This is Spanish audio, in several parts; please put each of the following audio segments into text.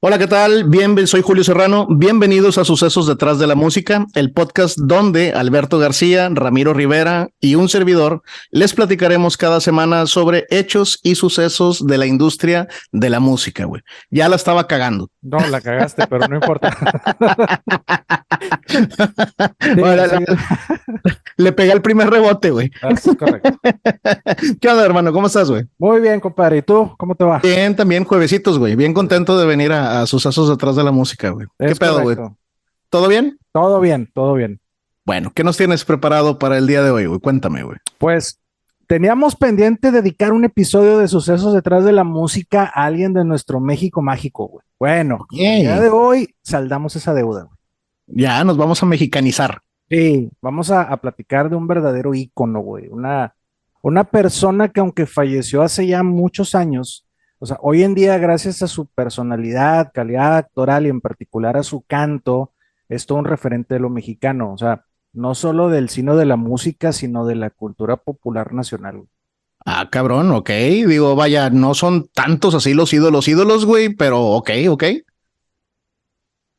Hola, ¿qué tal? Soy Julio Serrano. Bienvenidos a Sucesos Detrás de la Música, el podcast donde Alberto García, Ramiro Rivera y un servidor les platicaremos cada semana sobre hechos y sucesos de la industria de la música, güey. Ya la estaba cagando. No, la cagaste, pero no importa. Ahora, Sigue, sigue. le pegué el primer rebote, güey. Es correcto. ¿Qué onda, hermano? ¿Cómo estás, güey? Muy bien, compadre. ¿Y tú? ¿Cómo te va? Bien, también juevesitos, güey. Bien contento de venir a Sucesos Detrás de la Música, güey. ¿Qué Es pedo, güey? correcto. ¿Todo bien? Todo bien, todo bien. Bueno, ¿qué nos tienes preparado para el día de hoy, güey? Cuéntame, güey. Pues teníamos pendiente dedicar un episodio de sucesos detrás de la música a alguien de nuestro México mágico, güey. Bueno, Ok. el día de hoy saldamos esa deuda, güey. Ya nos vamos a mexicanizar. Sí, vamos a platicar de un verdadero ícono, güey. Una persona que aunque falleció hace ya muchos años, o sea, hoy en día, gracias a su personalidad, calidad actoral y en particular a su canto, es todo un referente de lo mexicano. O sea, no solo del cine o de la música, sino de la cultura popular nacional, güey. Ah, cabrón, ok. Digo, vaya, no son tantos así los ídolos, güey, pero ok. Te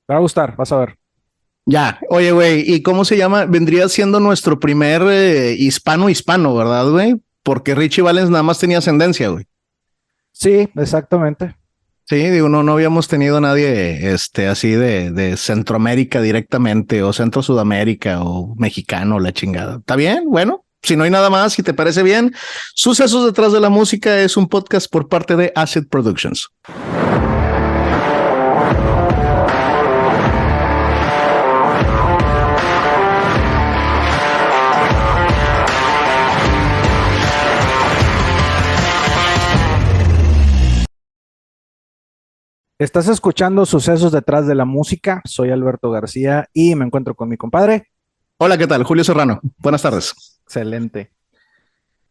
va a gustar, vas a ver. Ya, oye, güey, ¿y cómo se llama? Vendría siendo nuestro primer hispano, ¿verdad, güey? Porque Richie Valens nada más tenía ascendencia, güey. Sí, exactamente. Sí, digo, no habíamos tenido nadie, así de Centroamérica directamente, o Centro Sudamérica, o mexicano, la chingada. ¿Está bien? Bueno, si no hay nada más, si te parece bien, Sucesos Detrás de la Música es un podcast por parte de Acid Productions. Estás escuchando Sucesos detrás de la música. Soy Alberto García y me encuentro con mi compadre. Hola, ¿qué tal? Julio Serrano. Buenas tardes. Excelente.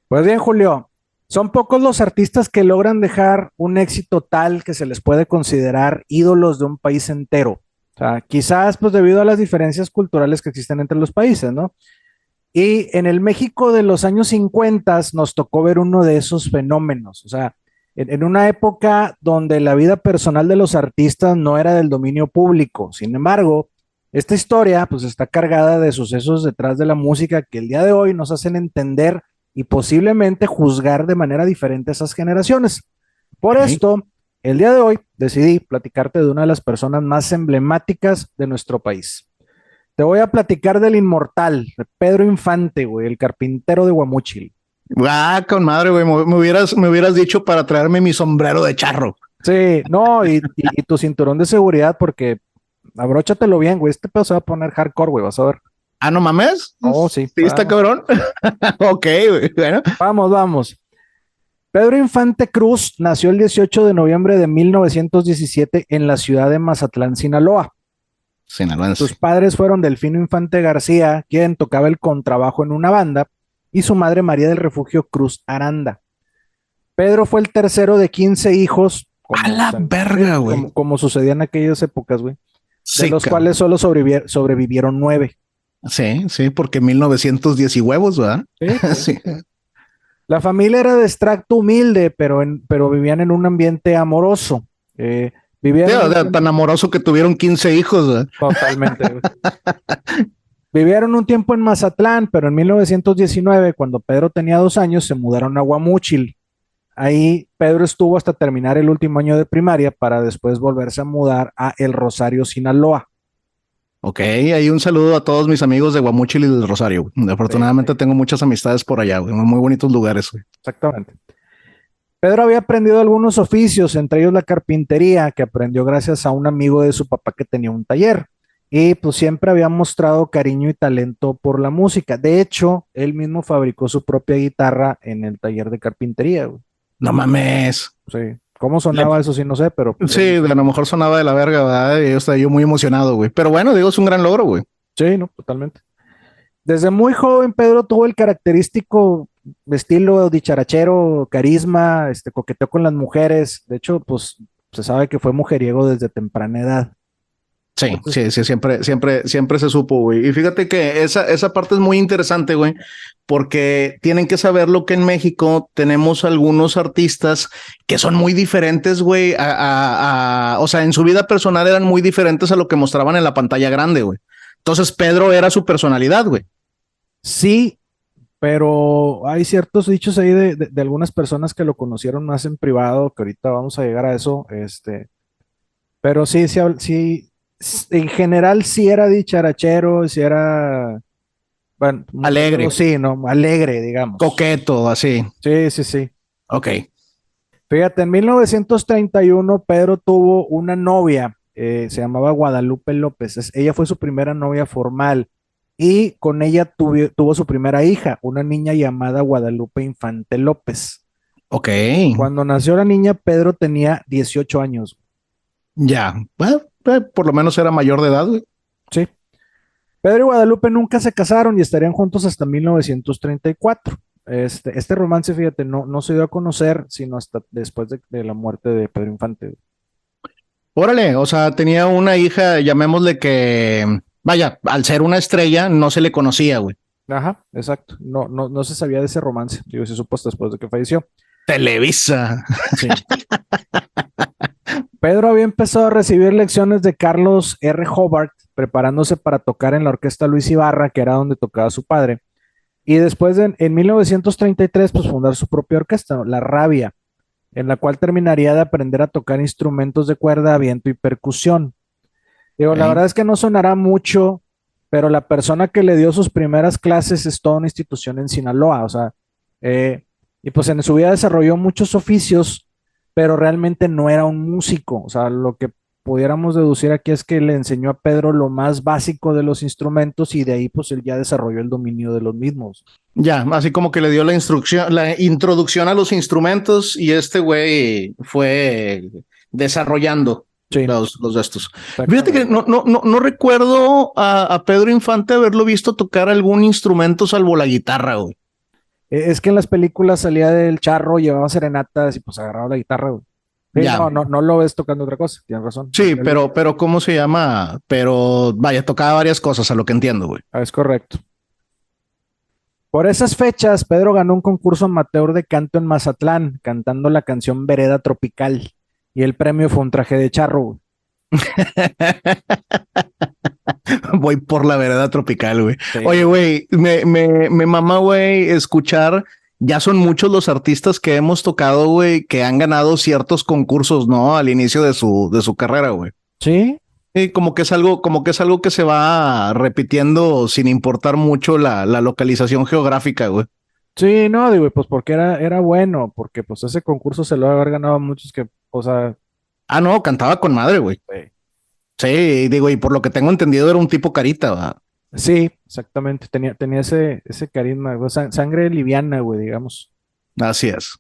Pues bien, Julio, son pocos los artistas que logran dejar un éxito tal que se les puede considerar ídolos de un país entero. O sea, quizás pues debido a las diferencias culturales que existen entre los países, ¿no? Y en el México de los años 50 nos tocó ver uno de esos fenómenos. O sea, en una época donde la vida personal de los artistas no era del dominio público. Sin embargo, esta historia pues está cargada de sucesos detrás de la música que el día de hoy nos hacen entender y posiblemente juzgar de manera diferente a esas generaciones. Por Ok. esto, el día de hoy decidí platicarte de una de las personas más emblemáticas de nuestro país. Te voy a platicar del inmortal, de Pedro Infante, güey, el carpintero de Guamúchil. Ah, con madre, güey. Me hubieras dicho para traerme mi sombrero de charro. Sí, no, y tu cinturón de seguridad, porque abróchatelo bien, güey. Este pedo se va a poner hardcore, güey, vas a ver. Ah, no mames. Oh, sí, Sí, está vamos. cabrón. Ok, güey. Bueno, Vamos, vamos. Pedro Infante Cruz nació el 18 de noviembre de 1917 en la ciudad de Mazatlán, Sinaloa. Sus sinaloense. padres fueron Delfino Infante García, quien tocaba el contrabajo en una banda, y su madre María del Refugio Cruz Aranda. Pedro fue el tercero de 15 hijos, A la verga, güey. como sucedía en aquellas épocas, güey, de Sí, los cabrón. cuales solo sobrevivieron 9. Sí, porque 1910 y huevos, ¿verdad? Sí, pues. Sí. La familia era de extracto humilde, pero vivían en un ambiente amoroso. Eh, Sí, vivían en o un sea, tan tiempo, amoroso que tuvieron 15 hijos, ¿verdad? totalmente, güey. Vivieron un tiempo en Mazatlán, pero en 1919, cuando Pedro tenía 2 años, se mudaron a Guamúchil. Ahí Pedro estuvo hasta terminar el último año de primaria para después volverse a mudar a El Rosario, Sinaloa. Ok, ahí un saludo a todos mis amigos de Guamúchil y del Rosario, güey. Sí, Afortunadamente tengo muchas amistades por allá, güey. Muy bonitos lugares, güey. exactamente. Pedro había aprendido algunos oficios, entre ellos la carpintería, que aprendió gracias a un amigo de su papá que tenía un taller. Y pues siempre había mostrado cariño y talento por la música. De hecho, él mismo fabricó su propia guitarra en el taller de carpintería, güey. No mames. Sí. ¿Cómo Le- sonaba eso? Sí, no sé, pero pues Sí, él hizo. a lo mejor sonaba de la verga, ¿verdad? Y yo estaba yo muy emocionado, güey. Pero bueno, digo, es un gran logro, güey. Sí, no, totalmente. Desde muy joven, Pedro tuvo el característico estilo dicharachero, carisma, coqueteó con las mujeres. De hecho, pues se sabe que fue mujeriego desde temprana edad. Sí, Entonces, sí, sí, siempre se supo, güey. Y fíjate que esa parte es muy interesante, güey, porque tienen que saber lo que en México tenemos algunos artistas que son muy diferentes, güey, o sea, en su vida personal eran muy diferentes a lo que mostraban en la pantalla grande, güey. Entonces Pedro era su personalidad, güey. sí, pero hay ciertos dichos ahí de algunas personas que lo conocieron más en privado, que ahorita vamos a llegar a eso, pero sí, sí, sí, en general sí era dicharachero, sí era, bueno, Alegre, sí, ¿no? Alegre, digamos. coqueto, así. Sí, sí, sí. Ok. Fíjate, en 1931 Pedro tuvo una novia, se llamaba Guadalupe López. Ella fue su primera novia formal y con ella tuvo su primera hija, una niña llamada Guadalupe Infante López. Ok. Cuando nació la niña, Pedro tenía 18 años. Ya. Bueno, por lo menos era mayor de edad, güey. Sí. Pedro y Guadalupe nunca se casaron y estarían juntos hasta 1934. Este romance, fíjate, no se dio a conocer sino hasta después de la muerte de Pedro Infante. Órale, o sea, tenía una hija, llamémosle que, vaya, al ser una estrella, no se le conocía, güey. Ajá, exacto. No se sabía de ese romance. Digo, se supo hasta después de que falleció. Televisa. Sí. Pedro había empezado a recibir lecciones de Carlos R. Hobart, preparándose para tocar en la orquesta Luis Ibarra, que era donde tocaba su padre. Y después, en 1933, pues fundar su propia orquesta, ¿no? La Rabia, en la cual terminaría de aprender a tocar instrumentos de cuerda, viento y percusión. Digo, la Ok. verdad es que no sonará mucho, pero la persona que le dio sus primeras clases es toda una institución en Sinaloa, o sea, eh, y pues en su vida desarrolló muchos oficios, pero realmente no era un músico, o sea, lo que pudiéramos deducir aquí es que le enseñó a Pedro lo más básico de los instrumentos y de ahí pues él ya desarrolló el dominio de los mismos. Ya, así como que le dio la introducción a los instrumentos y este güey fue desarrollando Sí, los de estos. Fíjate que exactamente. no recuerdo a Pedro Infante haberlo visto tocar algún instrumento salvo la guitarra, güey. Es que en las películas salía del charro, llevaba serenatas y pues agarraba la guitarra, güey. Sí, Ya, no lo ves tocando otra cosa, tienes razón. sí, pero ¿cómo se llama? Pero vaya, tocaba varias cosas, a lo que entiendo, güey. Es correcto. Por esas fechas, Pedro ganó un concurso amateur de canto en Mazatlán, cantando la canción Vereda Tropical. Y el premio fue un traje de charro, güey. Voy por la vereda tropical, güey. Oye, Sí. güey, me mama, güey, escuchar. Ya son muchos los artistas que hemos tocado, güey, que han ganado ciertos concursos, ¿no? Al inicio de su carrera, güey. Sí, Y como que es algo que se va repitiendo sin importar mucho la localización geográfica, güey. sí, no, digo, pues porque era bueno, porque pues ese concurso se lo va a haber ganado a muchos que, o sea, Ah, no, cantaba con madre, güey. Sí, digo, y por lo que tengo entendido era un tipo carita, ¿va? sí, exactamente, tenía ese carisma, güey, sangre liviana, güey, digamos. Así es.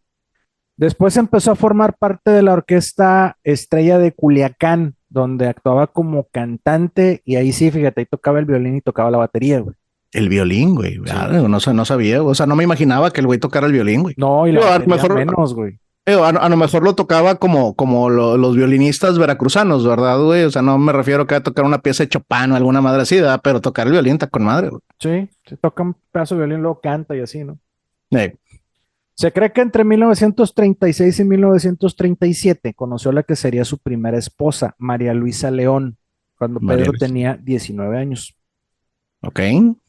Después empezó a formar parte de la orquesta Estrella de Culiacán, donde actuaba como cantante y ahí sí, fíjate, ahí tocaba el violín y tocaba la batería, güey. El violín, güey. Ah, Sí. no sabía, o sea, no me imaginaba que el güey tocara el violín, güey. No, y la Digo, a lo batería mejor, menos, güey. a lo mejor lo tocaba como los violinistas veracruzanos, ¿verdad, güey? O sea, no me refiero que a tocar una pieza de Chopin o alguna madre así, ¿verdad? Pero tocar el violín está con madre, güey. Sí, se toca un pedazo de violín, luego canta y así, ¿no? Eh, Se cree que entre 1936 y 1937 conoció a la que sería su primera esposa, María Luisa León, cuando María Pedro Luisa. tenía 19 años. Ok.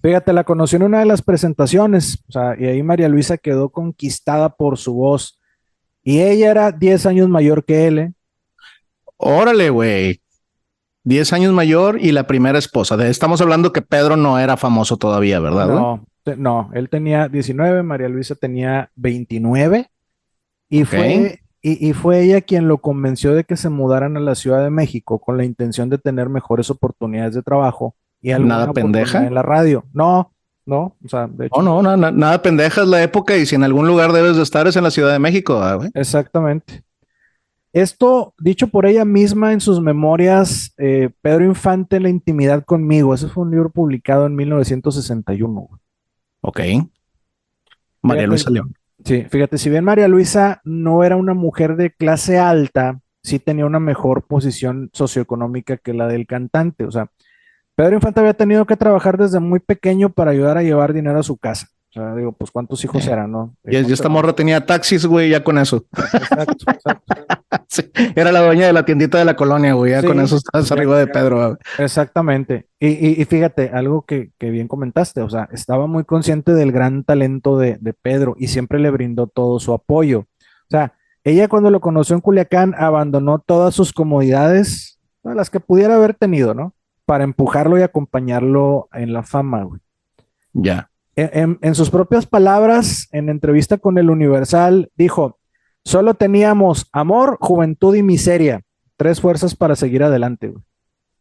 Fíjate, la conoció en una de las presentaciones, o sea, y ahí María Luisa quedó conquistada por su voz. Y ella era 10 años mayor que él, ¿eh? Órale, güey. 10 años mayor y la primera esposa. Estamos hablando que Pedro no era famoso todavía, ¿verdad, güey? No, él tenía 19, María Luisa tenía 29 y Ok. fue ella quien lo convenció de que se mudaran a la Ciudad de México con la intención de tener mejores oportunidades de trabajo y alguna Nada oportunidad pendeja. en la radio. No, o sea, de No, hecho, no, nada pendeja es la época y si en algún lugar debes de estar es en la Ciudad de México, güey. exactamente. Esto dicho por ella misma en sus memorias, Pedro Infante, La intimidad conmigo. Ese fue un libro publicado en 1961. Ok. María Fíjate, Luisa León. sí, fíjate, si bien María Luisa no era una mujer de clase alta, sí tenía una mejor posición socioeconómica que la del cantante. O sea, Pedro Infante había tenido que trabajar desde muy pequeño para ayudar a llevar dinero a su casa. O sea, digo, pues cuántos hijos Eh, eran, ¿no? y esta morra tenía taxis, güey, ya con eso. Exacto, exacto. Sí, era la dueña de la tiendita de la colonia, güey, ya con Sí, eso estás ya, arriba de Pedro. Güey. exactamente. Y fíjate, algo que bien comentaste, o sea, estaba muy consciente del gran talento de Pedro y siempre le brindó todo su apoyo. O sea, ella cuando lo conoció en Culiacán abandonó todas sus comodidades, a las que pudiera haber tenido, ¿no? Para empujarlo y acompañarlo en la fama, güey. Ya. En sus propias palabras, en entrevista con el Universal, dijo, solo teníamos amor, juventud y miseria, tres fuerzas para seguir adelante, güey.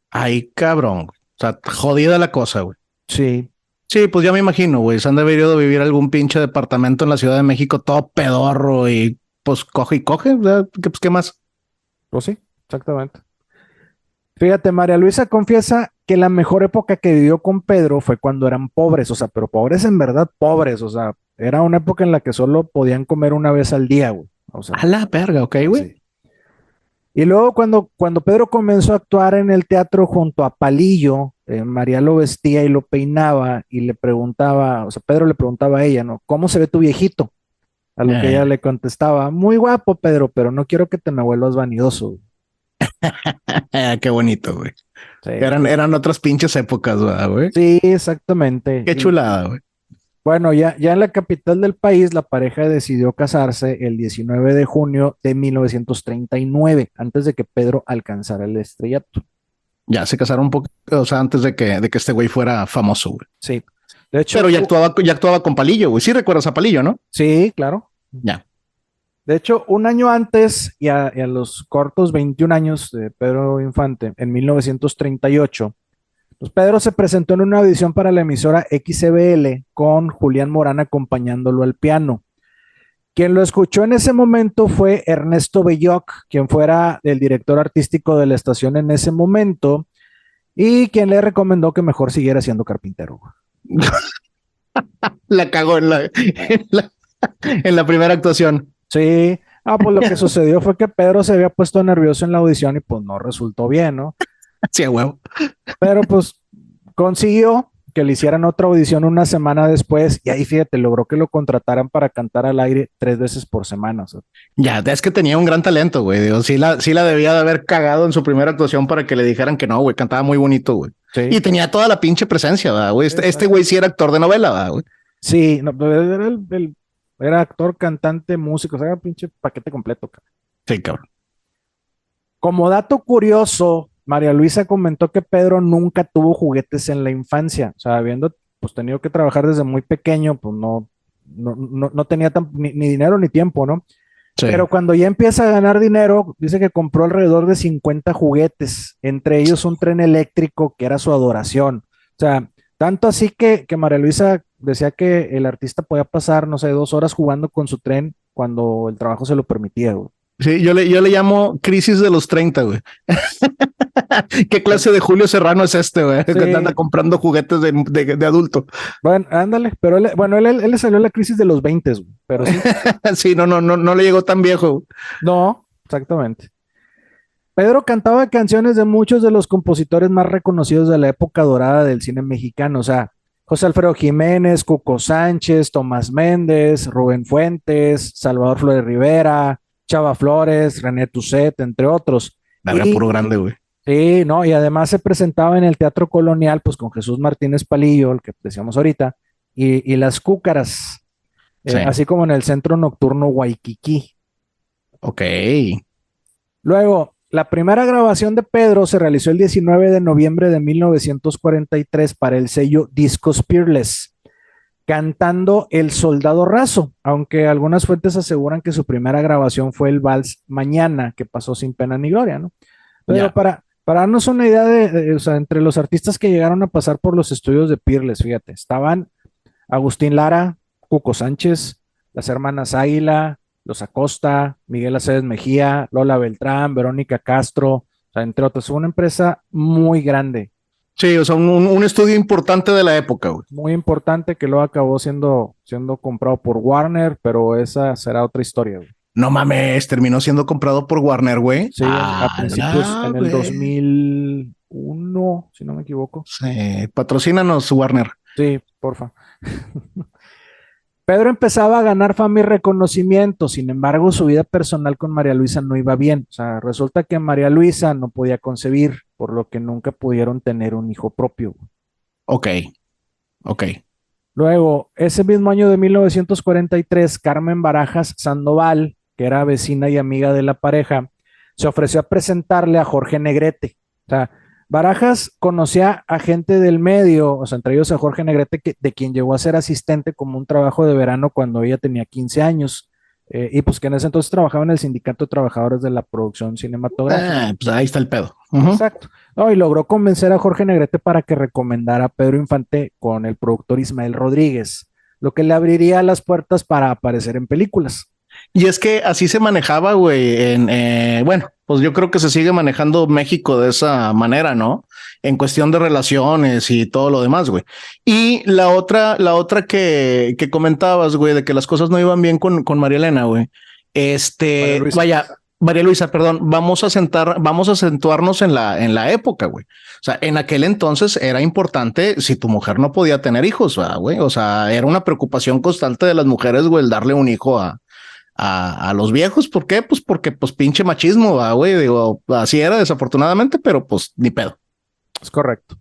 Ay, cabrón. Güey. O sea, jodida la cosa, güey. Sí, Sí, pues ya me imagino, güey. Se han debido de vivir algún pinche departamento en la Ciudad de México todo pedorro y pues coge y coge. O sea, pues, ¿qué más? pues sí, exactamente. Fíjate, María Luisa confiesa que la mejor época que vivió con Pedro fue cuando eran pobres, o sea, pero pobres en verdad, pobres, o sea, era una época en la que solo podían comer una vez al día, güey. O sea, A la verga, ok, güey. sí. Y luego cuando Pedro comenzó a actuar en el teatro junto a Palillo, María lo vestía y lo peinaba y le preguntaba, o sea, Pedro le preguntaba a ella, ¿no? ¿Cómo se ve tu viejito? A lo que ella le contestaba, muy guapo, Pedro, pero no quiero que te me vuelvas vanidoso. Qué bonito, güey. Sí, Eran otras pinches épocas, güey. sí, exactamente. Qué chulada, güey. Bueno, ya en la capital del país, la pareja decidió casarse el 19 de junio de 1939, antes de que Pedro alcanzara el estrellato. Ya se casaron un poco, o sea, antes de que este güey fuera famoso, güey. Sí. De hecho, Pero ya actuaba con Palillo, güey. Sí recuerdas a Palillo, ¿no? sí, claro. Ya. De hecho, un año antes y a los cortos 21 años de Pedro Infante, en 1938, pues Pedro se presentó en una audición para la emisora XCBL con Julián Morán acompañándolo al piano. Quien lo escuchó en ese momento fue Ernesto Belloc, quien fuera el director artístico de la estación en ese momento y quien le recomendó que mejor siguiera siendo carpintero. La cagó en la primera actuación. Sí, pues lo que sucedió fue que Pedro se había puesto nervioso en la audición y pues no resultó bien, ¿no? Sí, a huevo. Pero pues consiguió que le hicieran otra audición una semana después y ahí fíjate, logró que lo contrataran para cantar al aire 3 veces por semana. O sea, Ya, es que tenía un gran talento, güey. Digo, sí la debía de haber cagado en su primera actuación para que le dijeran que no, güey. Cantaba muy bonito, güey. sí, Y tenía toda la pinche presencia, ¿verdad, güey? Este exacto. güey sí era actor de novela, ¿verdad, güey? Sí, no, pero era actor, cantante, músico, o sea, era pinche paquete completo, cara. Sí, cabrón. Como dato curioso, María Luisa comentó que Pedro nunca tuvo juguetes en la infancia, o sea, habiendo pues tenido que trabajar desde muy pequeño, pues no tenía ni dinero ni tiempo, ¿no? Sí. Pero cuando ya empieza a ganar dinero, dice que compró alrededor de 50 juguetes, entre ellos un tren eléctrico que era su adoración. O sea, tanto así que María Luisa decía que el artista podía pasar, no sé, 2 horas jugando con su tren cuando el trabajo se lo permitía, güey. Sí, yo le llamo crisis de los 30, güey. ¿Qué clase de Julio Serrano es este, güey? Sí, Que anda comprando juguetes de adulto. bueno, ándale, pero él le salió la crisis de los 20, güey, pero sí. Sí, no le llegó tan viejo. No, exactamente. Pedro cantaba canciones de muchos de los compositores más reconocidos de la época dorada del cine mexicano, o sea, José Alfredo Jiménez, Cuco Sánchez, Tomás Méndez, Rubén Fuentes, Salvador Flores Rivera, Chava Flores, René Tuset, entre otros. Verga, Y puro grande, güey. sí, no, y además se presentaba en el Teatro Colonial, pues con Jesús Martínez Palillo, el que decíamos ahorita, y las Cúcaras, Sí. así como en el Centro Nocturno Waikiki. Ok. Luego, la primera grabación de Pedro se realizó el 19 de noviembre de 1943 para el sello Discos Peerless, cantando El Soldado Raso, aunque algunas fuentes aseguran que su primera grabación fue el Vals Mañana, que pasó sin pena ni gloria, ¿no? Pero Ya. para darnos una idea o sea, entre los artistas que llegaron a pasar por los estudios de Peerless, fíjate, estaban Agustín Lara, Cuco Sánchez, las hermanas Águila, los Acosta, Miguel Aceves Mejía, Lola Beltrán, Verónica Castro, o sea, entre otros. Una empresa muy grande, Sí, o sea, un estudio importante de la época, güey. muy importante que luego acabó siendo comprado por Warner, pero esa será otra historia, güey. No mames, terminó siendo comprado por Warner, güey. Sí, a principios, en el 2001, si no me equivoco. Sí, patrocínanos, Warner. Sí, porfa. Pedro empezaba a ganar fama y reconocimiento, sin embargo, su vida personal con María Luisa no iba bien. O sea, resulta que María Luisa no podía concebir, por lo que nunca pudieron tener un hijo propio. Ok, ok. Luego, ese mismo año de 1943, Carmen Barajas Sandoval, que era vecina y amiga de la pareja, se ofreció a presentarle a Jorge Negrete. O sea, Barajas conocía a gente del medio, o sea, entre ellos a Jorge Negrete, de quien llegó a ser asistente como un trabajo de verano cuando ella tenía 15 años. Y pues que en ese entonces trabajaba en el Sindicato de Trabajadores de la Producción Cinematográfica. Pues ahí está el pedo. Ujú. Exacto. No, y logró convencer a Jorge Negrete para que recomendara a Pedro Infante con el productor Ismael Rodríguez, lo que le abriría las puertas para aparecer en películas. Y es que así se manejaba, güey. Bueno, pues yo creo que se sigue manejando México de esa manera, ¿no? En cuestión de relaciones y todo lo demás, güey. Y la otra que comentabas, güey, de que las cosas no iban bien con María Elena, güey. María Luisa. Vaya, María Luisa, perdón, vamos a acentuarnos en la época, güey. O sea, en aquel entonces era importante si tu mujer no podía tener hijos, ¿verdad, güey? O sea, era una preocupación constante de las mujeres, güey, el darle un hijo a los viejos. ¿Por qué? Pues porque, pues, pinche machismo, güey. Digo, así era desafortunadamente, pero pues ni pedo. Es correcto.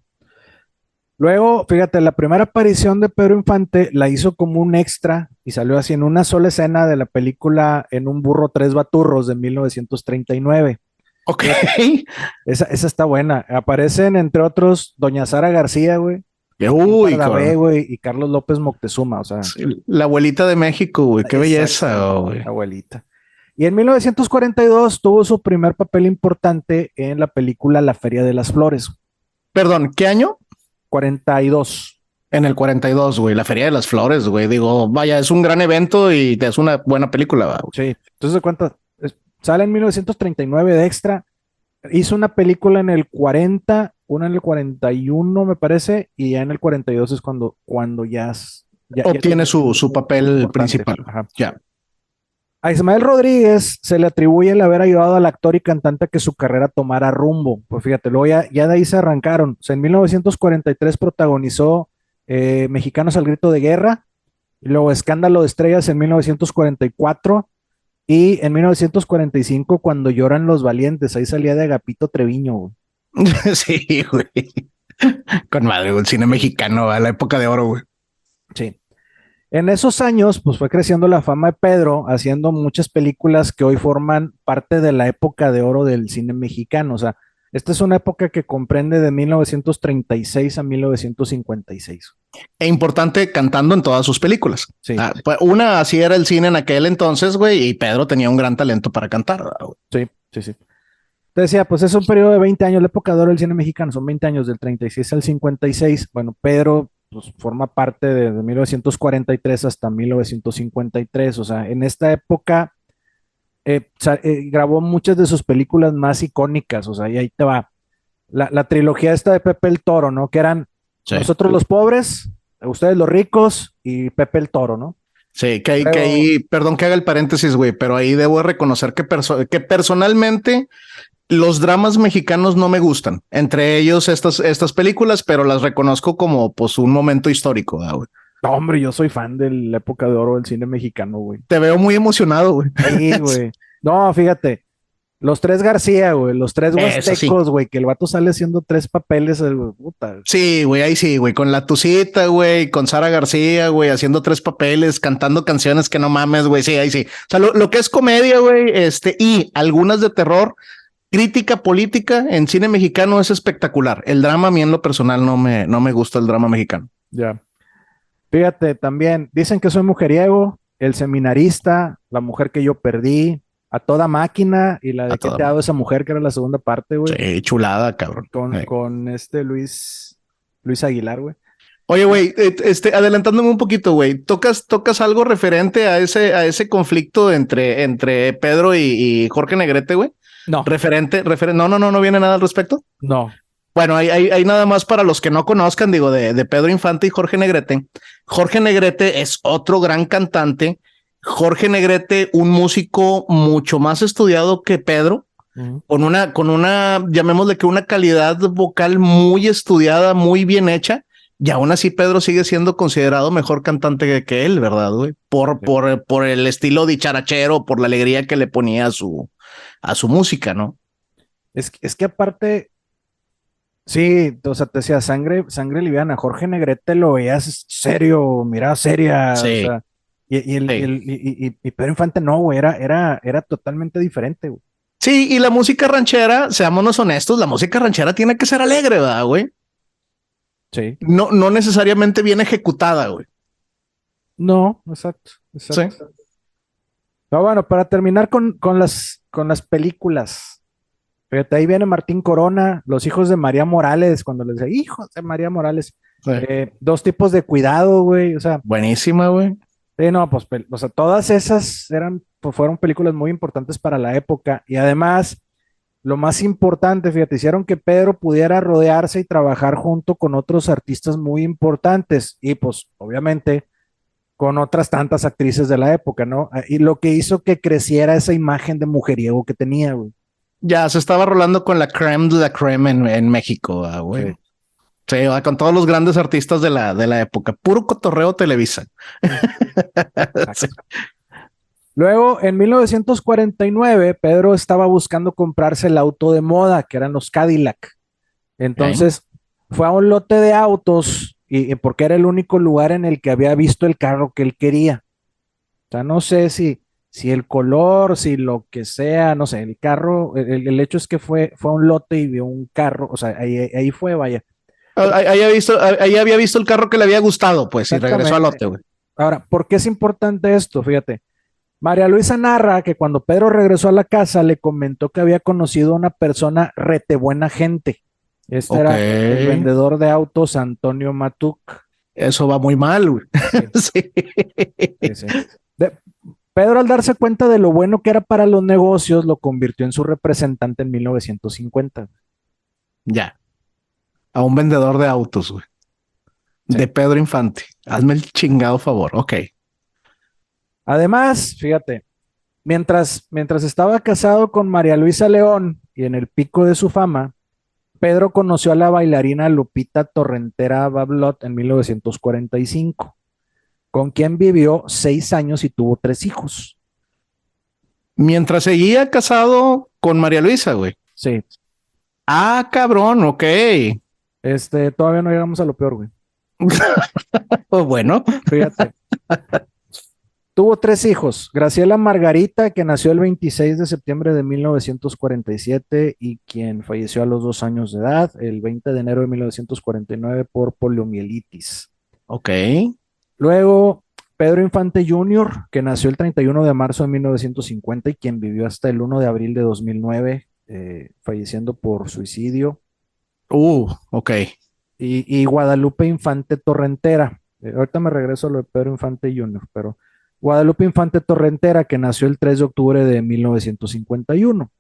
Luego, fíjate, la primera aparición de Pedro Infante la hizo como un extra y salió así en una sola escena de la película En un burro tres baturros de 1939. Ok. Esa está buena. Aparecen, entre otros, Doña Sara García, güey, Joaquín Uy, Pardavé, güey, y Carlos López Moctezuma, o sea, sí, la abuelita de México, güey. Qué belleza, exacto, güey. abuelita. Y en 1942 tuvo su primer papel importante en la película La Feria de las Flores. Perdón, ¿qué año? 42. En el 42, güey, la Feria de las Flores, güey. Digo, vaya, es un gran evento y es una buena película, güey. Sí, entonces de cuenta, sale en 1939 de extra, hizo una película en el 40, una en el 41 me parece, y ya en el 42 es cuando ya Obtiene tiene su papel importante. principal. Ajá. Ya. A Ismael Rodríguez se le atribuye el haber ayudado al actor y cantante a que su carrera tomara rumbo. Pues fíjate, luego ya de ahí se arrancaron. O sea, en 1943 protagonizó Mexicanos al Grito de Guerra, y luego Escándalo de Estrellas en 1944 y en 1945 Cuando Lloran los Valientes, ahí salía de Agapito Treviño, güey. Sí, güey. Con madre, güey, el cine mexicano a la época de oro, güey. Sí. En esos años, pues fue creciendo la fama de Pedro, haciendo muchas películas que hoy forman parte de la época de oro del cine mexicano. O sea, esta es una época que comprende de 1936 a 1956. E importante cantando en todas sus películas. Sí, Pues una así era el cine en aquel entonces, güey, y Pedro tenía un gran talento para cantar, güey. sí. Te decía, pues es un periodo de 20 años, la época de oro del cine mexicano, son 20 años del 36 al 56. Bueno, Pedro pues, forma parte de 1943 hasta 1953. O sea, en esta época grabó muchas de sus películas más icónicas. O sea, y ahí te va. La trilogía esta de Pepe el Toro, ¿no? Que eran Sí. nosotros los pobres, ustedes los ricos y Pepe el Toro, ¿no? Sí, que ahí, perdón que haga el paréntesis, güey, pero ahí debo reconocer que personalmente los dramas mexicanos no me gustan. Entre ellos estas películas, pero las reconozco como pues un momento histórico, güey. No, hombre, yo soy fan de la época de oro del cine mexicano, güey. Te veo muy emocionado, güey. Sí, güey. No, fíjate. Los tres García, güey. Los tres Eso sí. huastecos, güey. Que el vato sale haciendo tres papeles, puta. Sí, güey, ahí sí, güey, con la Tucita, güey, con Sara García, güey, haciendo tres papeles, cantando canciones que no mames, güey, sí, ahí sí. O sea, lo que es comedia, güey, y algunas de terror, crítica política en cine mexicano es espectacular. El drama, a mí en lo personal no me gusta el drama mexicano. Ya. Fíjate, también dicen que soy mujeriego, el seminarista, la mujer que yo perdí, a toda máquina y la A de qué toda te ha dado esa mujer, que era la segunda parte, güey. Sí, chulada, cabrón. Con este Luis Aguilar, güey. Oye, güey, adelantándome un poquito, güey, ¿tocas algo referente a ese conflicto entre Pedro y Jorge Negrete, güey? No, No viene nada al respecto. no. Bueno, hay nada más para los que no conozcan, digo, de Pedro Infante y Jorge Negrete. Jorge Negrete es otro gran cantante Jorge Negrete, un músico mucho más estudiado que Pedro, con una, llamémosle que una calidad vocal muy estudiada, muy bien hecha, y aún así Pedro sigue siendo considerado mejor cantante que él, ¿verdad, güey? Por el estilo dicharachero, por la alegría que le ponía a su música, ¿no? Es que aparte, sí, o sea, te decía sangre liviana. Jorge Negrete lo veías serio, mirada seria, o Sí, sea, sí. y Pedro Infante no, güey, era totalmente diferente, güey. Sí, y la música ranchera, seámonos honestos, la música ranchera tiene que ser alegre, ¿verdad, güey? Sí. No, no necesariamente bien ejecutada, güey. No, exacto, Sí. exacto. Pero bueno, para terminar con las películas. Fíjate, ahí viene Martín Corona, los hijos de María Morales, cuando les decía, hijos de María Morales, Sí. dos tipos de cuidado, güey, o sea, Buenísima, güey. sí, no, pues, o sea, todas esas pues, fueron películas muy importantes para la época, y además, lo más importante, fíjate, hicieron que Pedro pudiera rodearse y trabajar junto con otros artistas muy importantes, y pues, obviamente, con otras tantas actrices de la época, ¿no? Y lo que hizo que creciera esa imagen de mujeriego que tenía, güey. Ya se estaba rolando con la creme de la creme en México, güey. Sí. Sí, con todos los grandes artistas de la época. Puro cotorreo Televisa. Sí. Luego, en 1949, Pedro estaba buscando comprarse el auto de moda, que eran los Cadillac. Okay. Entonces, fue a un lote de autos y porque era el único lugar en el que había visto el carro que él quería. O sea, no sé si el color, si lo que sea, no sé, el carro, el hecho es que fue a un lote y vio un carro, o sea, ahí fue, vaya. Ahí había visto el carro que le había gustado, pues, y regresó al Exactamente. lote, güey. Ahora, ¿por qué es importante esto? Fíjate. María Luisa narra que cuando Pedro regresó a la casa le comentó que había conocido a una persona rete buena gente. Este Ok. era el vendedor de autos Antonio Matuk. Eso va muy mal, güey. Sí, Sí. sí, sí. De- Pedro, al darse cuenta de lo bueno que era para los negocios, lo convirtió en su representante en 1950. Ya. A un vendedor de autos, güey. Sí. De Pedro Infante. Hazme el chingado favor. Ok. Además, fíjate, mientras estaba casado con María Luisa León y en el pico de su fama, Pedro conoció a la bailarina Lupita Torrentera Bablot en 1945, con quien vivió 6 años y tuvo 3 hijos. Mientras seguía casado con María Luisa, güey. Sí, Ah, cabrón, ok. todavía no llegamos a lo peor, güey. Pues bueno, Fíjate. Tuvo 3 hijos. Graciela Margarita, que nació el 26 de septiembre de 1947 y quien falleció a los 2 años de edad, el 20 de enero de 1949 por poliomielitis. ok. Luego, Pedro Infante Jr., que nació el 31 de marzo de 1950 y quien vivió hasta el 1 de abril de 2009, falleciendo por suicidio. Ok. Y Guadalupe Infante Torrentera. Ahorita me regreso a lo de Pedro Infante Jr., pero Guadalupe Infante Torrentera, que nació el 3 de octubre de 1951.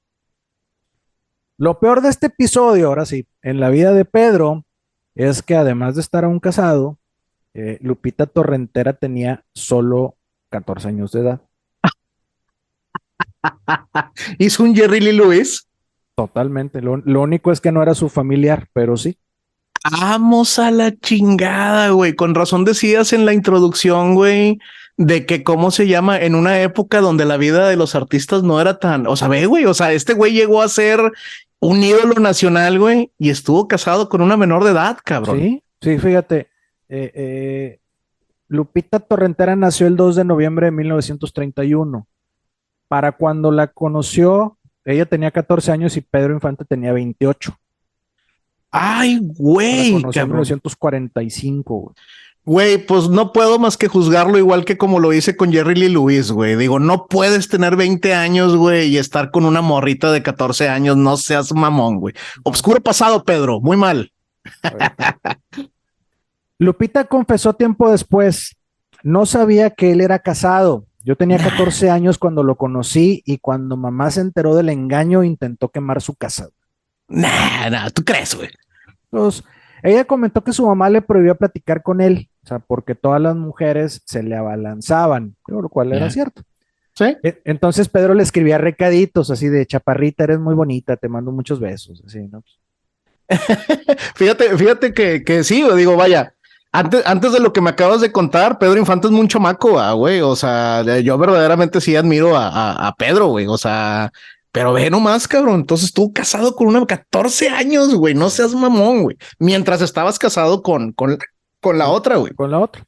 Lo peor de este episodio, ahora sí, en la vida de Pedro, es que además de estar aún casado, Lupita Torrentera tenía solo 14 años de edad. Hizo un Jerry Lee Lewis. Totalmente. Lo único es que no era su familiar, pero sí. Vamos a la chingada, güey. Con razón decías en la introducción, güey, de que cómo se llama en una época donde la vida de los artistas no era tan, o sea, ve, güey, o sea, este güey llegó a ser un ídolo nacional, güey, y estuvo casado con una menor de edad, cabrón. Sí, sí, fíjate. eh, eh, Lupita Torrentera nació el 2 de noviembre de 1931. Para cuando la conoció, ella tenía 14 años y Pedro Infante tenía 28. Ay, La güey, conoció en cabrón. 1945, güey. Güey, pues no puedo más que juzgarlo igual que como lo hice con Jerry Lee Lewis, güey. Digo, no puedes tener 20 años, güey, y estar con una morrita de 14 años. No seas mamón, güey. No, Obscuro pasado, Pedro. Muy mal. oye. Lupita confesó tiempo después, no sabía que él era casado. Yo tenía Nah, 14 años cuando lo conocí y cuando mamá se enteró del engaño intentó quemar su casa. nah, ¿tú crees, güey? Entonces, ella comentó que su mamá le prohibió platicar con él. O sea, porque todas las mujeres se le abalanzaban, lo cual era cierto. Sí. Entonces Pedro le escribía recaditos así de chaparrita, eres muy bonita, te mando muchos besos, así, ¿no? Fíjate que sí, digo, vaya, antes de lo que me acabas de contar, Pedro Infante es muy chamaco, güey, o sea, yo verdaderamente sí admiro a Pedro, güey, o sea, pero ve nomás, cabrón, entonces estuvo casado con una de 14 años, güey, no seas mamón, güey, mientras estabas casado con la otra, güey. Con la otra.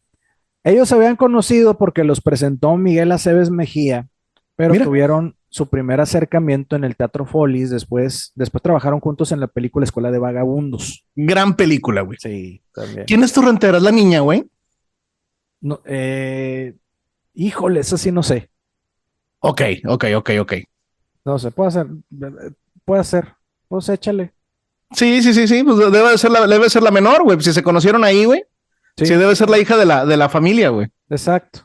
Ellos se habían conocido porque los presentó Miguel Aceves Mejía, pero Mira, tuvieron su primer acercamiento en el Teatro Follis, después trabajaron juntos en la película Escuela de Vagabundos. gran película, güey. Sí, también. ¿Quién es tu rentera? ¿Es la niña, güey? No, híjole, eso sí no sé. Ok. No sé, puede ser, pues échale. Sí, pues debe ser la menor, güey, si se conocieron ahí, güey. Sí, Sí, debe ser la hija de la familia, güey. exacto.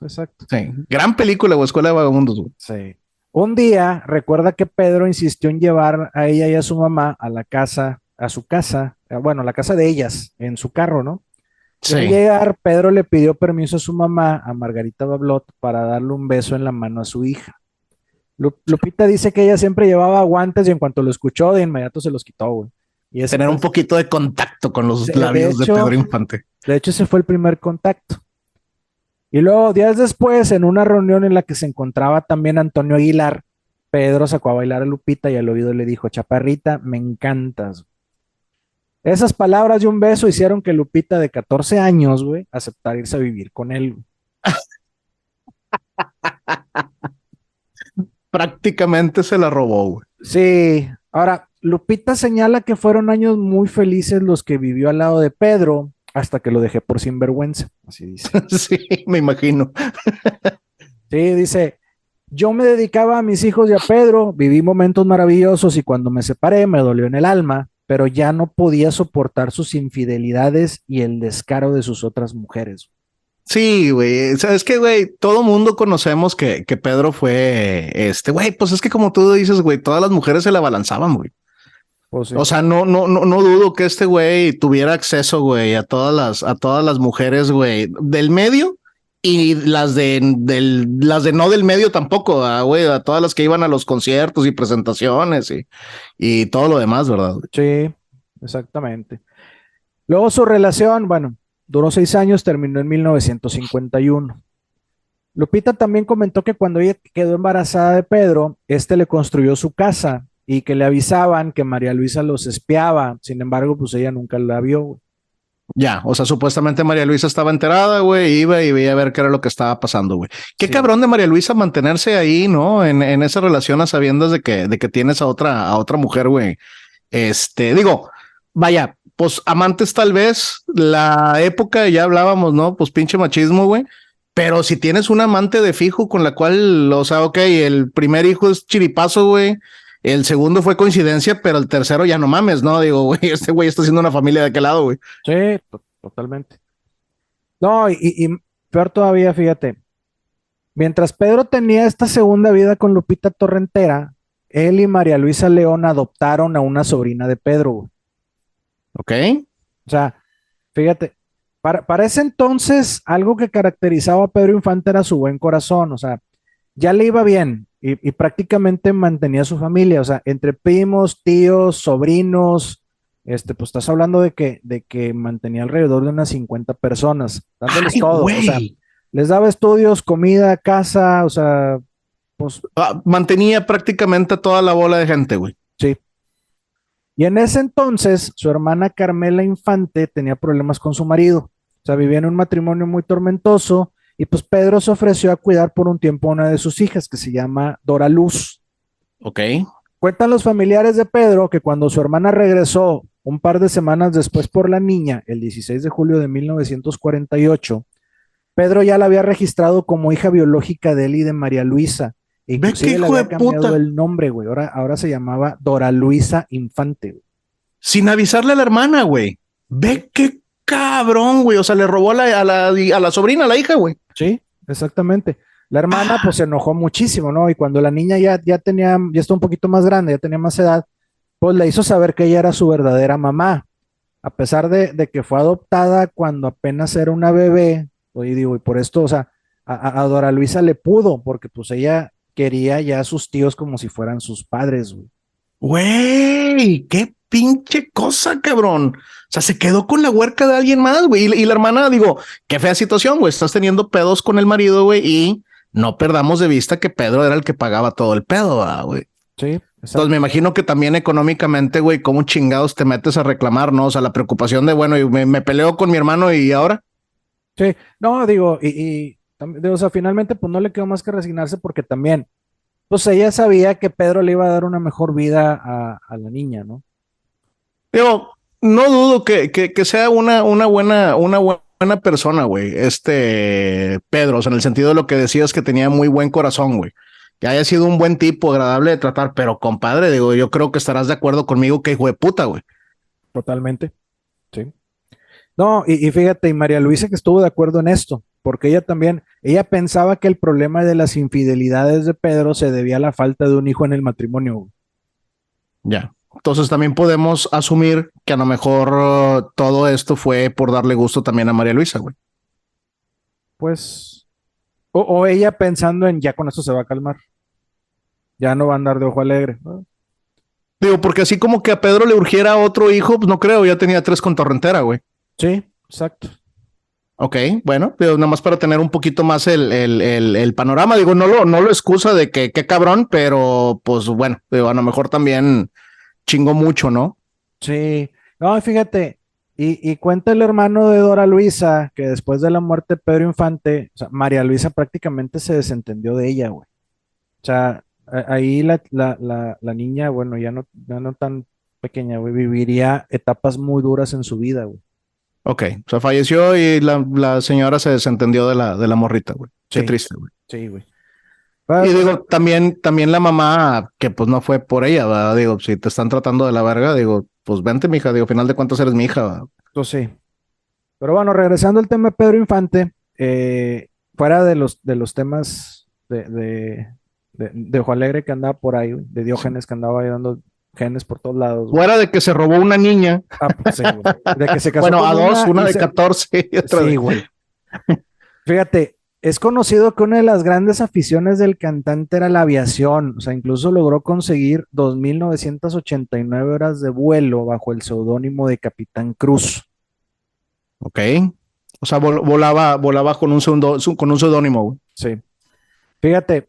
Sí, gran película, güey, Escuela de Vagabundos, güey. Sí. Un día, recuerda que Pedro insistió en llevar a ella y a su mamá a la casa, a su casa, bueno, a la casa de ellas, en su carro, ¿no? Y al Sí. llegar, Pedro le pidió permiso a su mamá, a Margarita Bablot, para darle un beso en la mano a su hija. Lupita dice que ella siempre llevaba guantes y en cuanto lo escuchó, de inmediato se los quitó, güey. Y ese Tener fue, un poquito de contacto con los de labios de Pedro hecho, Infante. ese fue el primer contacto. Y luego, días después, en una reunión en la que se encontraba también Antonio Aguilar, Pedro sacó a bailar a Lupita y al oído le dijo, Chaparrita, me encantas. Esas palabras y un beso hicieron que Lupita, de 14 años, güey, aceptara irse a vivir con él. Prácticamente se la robó, güey. Sí, ahora, Lupita señala que fueron años muy felices los que vivió al lado de Pedro, hasta que lo dejé por sinvergüenza, así dice. Sí, me imagino. Sí, dice, yo me dedicaba a mis hijos y a Pedro, viví momentos maravillosos y cuando me separé me dolió en el alma, pero ya no podía soportar sus infidelidades y el descaro de sus otras mujeres. Sí, güey. Sabes que, güey, todo mundo conocemos que Pedro fue güey, pues es que como tú dices, güey, todas las mujeres se la abalanzaban, güey. Pues sí. O sea, no dudo que este güey tuviera acceso, güey, a todas las mujeres, güey, del medio y las de no del medio tampoco, güey, a todas las que iban a los conciertos y presentaciones y todo lo demás, ¿verdad? Sí, exactamente. Luego su relación, bueno, duró 6 años, terminó en 1951. Lupita también comentó que cuando ella quedó embarazada de Pedro, este le construyó su casa y que le avisaban que María Luisa los espiaba. Sin embargo, pues ella nunca la vio, güey. Ya, o sea, supuestamente María Luisa estaba enterada, güey, iba y veía a ver qué era lo que estaba pasando, güey. Qué Sí. cabrón de María Luisa mantenerse ahí, ¿no? En esa relación a sabiendas de que tienes a otra mujer, güey. Digo, vaya, pues amantes tal vez, la época ya hablábamos, ¿no? Pues pinche machismo, güey. Pero si tienes un amante de fijo con la cual, o sea, ok, el primer hijo es chiripazo, güey. El segundo fue coincidencia, pero el tercero ya no mames, ¿no? Digo, güey, este güey está haciendo una familia de aquel lado, güey. Sí, totalmente. No, y peor todavía, fíjate, mientras Pedro tenía esta segunda vida con Lupita Torrentera, él y María Luisa León adoptaron a una sobrina de Pedro, güey. Ok. O sea, fíjate, para ese entonces, algo que caracterizaba a Pedro Infante era su buen corazón, o sea, ya le iba bien y prácticamente mantenía a su familia, o sea, entre primos, tíos, sobrinos, pues estás hablando de que mantenía alrededor de unas 50 personas, dándoles Ay, todo, o sea, güey. les daba estudios, comida, casa, o sea, pues Mantenía prácticamente a toda la bola de gente, güey. sí. Y en ese entonces, su hermana Carmela Infante tenía problemas con su marido. O sea, vivía en un matrimonio muy tormentoso y pues Pedro se ofreció a cuidar por un tiempo a una de sus hijas que se llama Dora Luz. Ok. Cuentan los familiares de Pedro que cuando su hermana regresó un par de semanas después por la niña, el 16 de julio de 1948, Pedro ya la había registrado como hija biológica de él y de María Luisa. E Ve qué inclusive le hijo de había cambiado puta. el nombre, güey. Ahora se llamaba Dora Luisa Infante, güey. Sin avisarle a la hermana, güey. Sí, Ve qué cabrón, güey. O sea, le robó a la sobrina, a la hija, güey. sí, exactamente. La hermana pues Ah, se enojó muchísimo, ¿no? Y cuando la niña ya está un poquito más grande, ya tenía más edad, pues le hizo saber que ella era su verdadera mamá. a pesar de que fue adoptada cuando apenas era una bebé, y digo, y por esto, o sea, a Dora Luisa le pudo, porque pues ella quería ya a sus tíos como si fueran sus padres, güey. Güey, qué pinche cosa, cabrón. O sea, se quedó con la huerca de alguien más, güey. Y la hermana, digo, qué fea situación, güey. Estás teniendo pedos con el marido, güey, y no perdamos de vista que Pedro era el que pagaba todo el pedo, güey. Sí, Entonces me exacto. imagino que también económicamente, güey, cómo chingados te metes a reclamar, ¿no? O sea, la preocupación de, bueno, y me peleo con mi hermano y ahora. Sí, no, digo, digo, o sea, finalmente pues no le quedó más que resignarse porque también, pues ella sabía que Pedro le iba a dar una mejor vida a la niña, ¿no? Digo, no dudo que sea una buena persona, güey. Pedro, o sea, en el sentido de lo que decías que tenía muy buen corazón, güey. Que haya sido un buen tipo, agradable de tratar, pero compadre, digo, yo creo que estarás de acuerdo conmigo que hijo de puta, güey. Totalmente, sí. No, y fíjate, y María Luisa que estuvo de acuerdo en esto, porque ella también, ella pensaba que el problema de las infidelidades de Pedro se debía a la falta de un hijo en el matrimonio, güey. Ya. Entonces también podemos asumir que a lo mejor todo esto fue por darle gusto también a María Luisa, güey. Pues, o ella pensando en ya con esto se va a calmar, ya no va a andar de ojo alegre, ¿no? Digo, porque así como que a Pedro le urgiera otro hijo, pues no creo, ya tenía tres con Torrentera, güey. Sí, exacto. Ok, bueno, pero nada más para tener un poquito más el panorama, digo, no lo excusa de que qué cabrón, pero pues bueno, digo, a lo mejor también chingó mucho, ¿no? Sí, no, fíjate, y cuenta el hermano de Dora Luisa que después de la muerte de Pedro Infante, o sea, María Luisa prácticamente se desentendió de ella, güey. O sea, ahí la niña, bueno, ya no tan pequeña, güey, viviría etapas muy duras en su vida, güey. Ok, o sea, falleció y la señora se desentendió de la morrita, güey. Qué Sí, triste, güey. sí, güey. Y O sea, digo, también la mamá, que pues no fue por ella, ¿verdad? Digo, si te están tratando de la verga, digo, pues vente, mija, digo, final de cuentas eres mi hija, ¿verdad? pues sí. Pero bueno, regresando al tema de Pedro Infante, fuera de los temas de Ojo Alegre que andaba por ahí, güey, de Sí. Diógenes que andaba ahí dando genes por todos lados, güey. Fuera de que se robó una niña, Ah, pues sí, güey. De que se casó bueno, con a dos, una una y de 14 y otra sí, de... güey. Fíjate, es conocido que una de las grandes aficiones del cantante era la aviación, o sea, incluso logró conseguir 2.989 horas de vuelo bajo el seudónimo de Capitán Cruz. Ok. O sea, volaba con con un seudónimo, güey. Sí. Fíjate,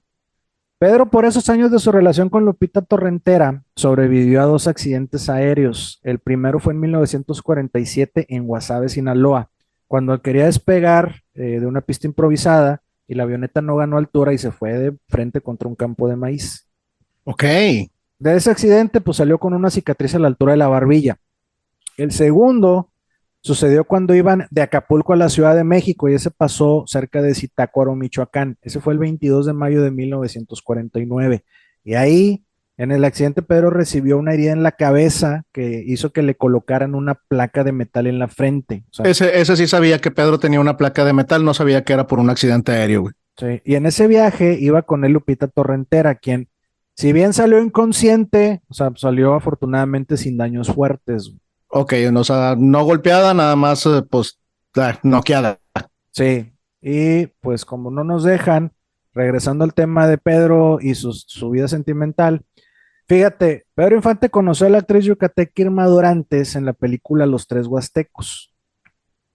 Pedro por esos años de su relación con Lupita Torrentera sobrevivió a dos accidentes aéreos. El primero fue en 1947 en Guasave, Sinaloa, cuando quería despegar de una pista improvisada y la avioneta no ganó altura y se fue de frente contra un campo de maíz. Ok. De ese accidente, pues salió con una cicatriz a la altura de la barbilla. El segundo sucedió cuando iban de Acapulco a la Ciudad de México y ese pasó cerca de Zitácuaro, Michoacán. Ese fue el 22 de mayo de 1949. Y ahí, en el accidente, Pedro recibió una herida en la cabeza que hizo que le colocaran una placa de metal en la frente. O sea, Ese sí sabía que Pedro tenía una placa de metal, no sabía que era por un accidente aéreo, güey. sí. Y en ese viaje iba con él Lupita Torrentera, quien, si bien salió inconsciente, o sea, salió afortunadamente sin daños fuertes. Ok, no, o sea, no golpeada, nada más, pues, noqueada. Sí, y pues como no nos dejan, regresando al tema de Pedro y su vida sentimental, fíjate, Pedro Infante conoció a la actriz yucateca Irma Dorantes en la película Los Tres Huastecos.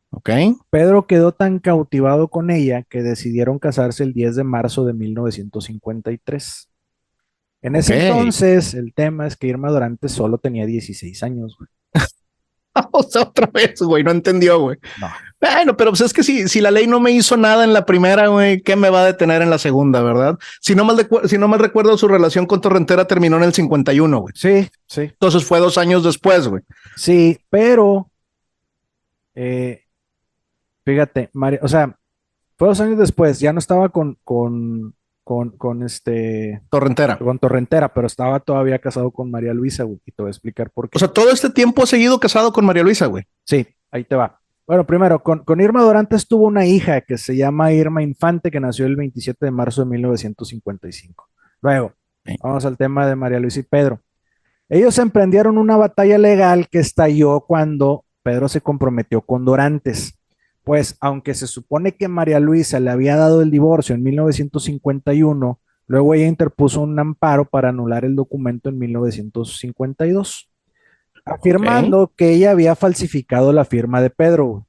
Ok, Pedro quedó tan cautivado con ella que decidieron casarse el 10 de marzo de 1953. En ok. ese entonces, el tema es que Irma Dorantes solo tenía 16 años, güey. O sea, otra vez, güey, no entendió, güey. No, Bueno, pero pues es que si la ley no me hizo nada en la primera, güey, ¿qué me va a detener en la segunda, verdad? Si no mal recuerdo, su relación con Torrentera terminó en el 51, güey. sí, sí, Entonces fue 2 años después, güey. sí, pero eh, fíjate, o sea, fue 2 años después, ya no estaba Torrentera. con Torrentera, pero estaba todavía casado con María Luisa, güey, y te voy a explicar por O qué. sea, todo este tiempo ha seguido casado con María Luisa, güey. Sí, ahí te va. Bueno, primero, con Irma Dorantes tuvo una hija que se llama Irma Infante, que nació el 27 de marzo de 1955. Luego, Sí. vamos al tema de María Luisa y Pedro. Ellos emprendieron una batalla legal que estalló cuando Pedro se comprometió con Dorantes. Pues, aunque se supone que María Luisa le había dado el divorcio en 1951, luego ella interpuso un amparo para anular el documento en 1952, Ok. afirmando que ella había falsificado la firma de Pedro.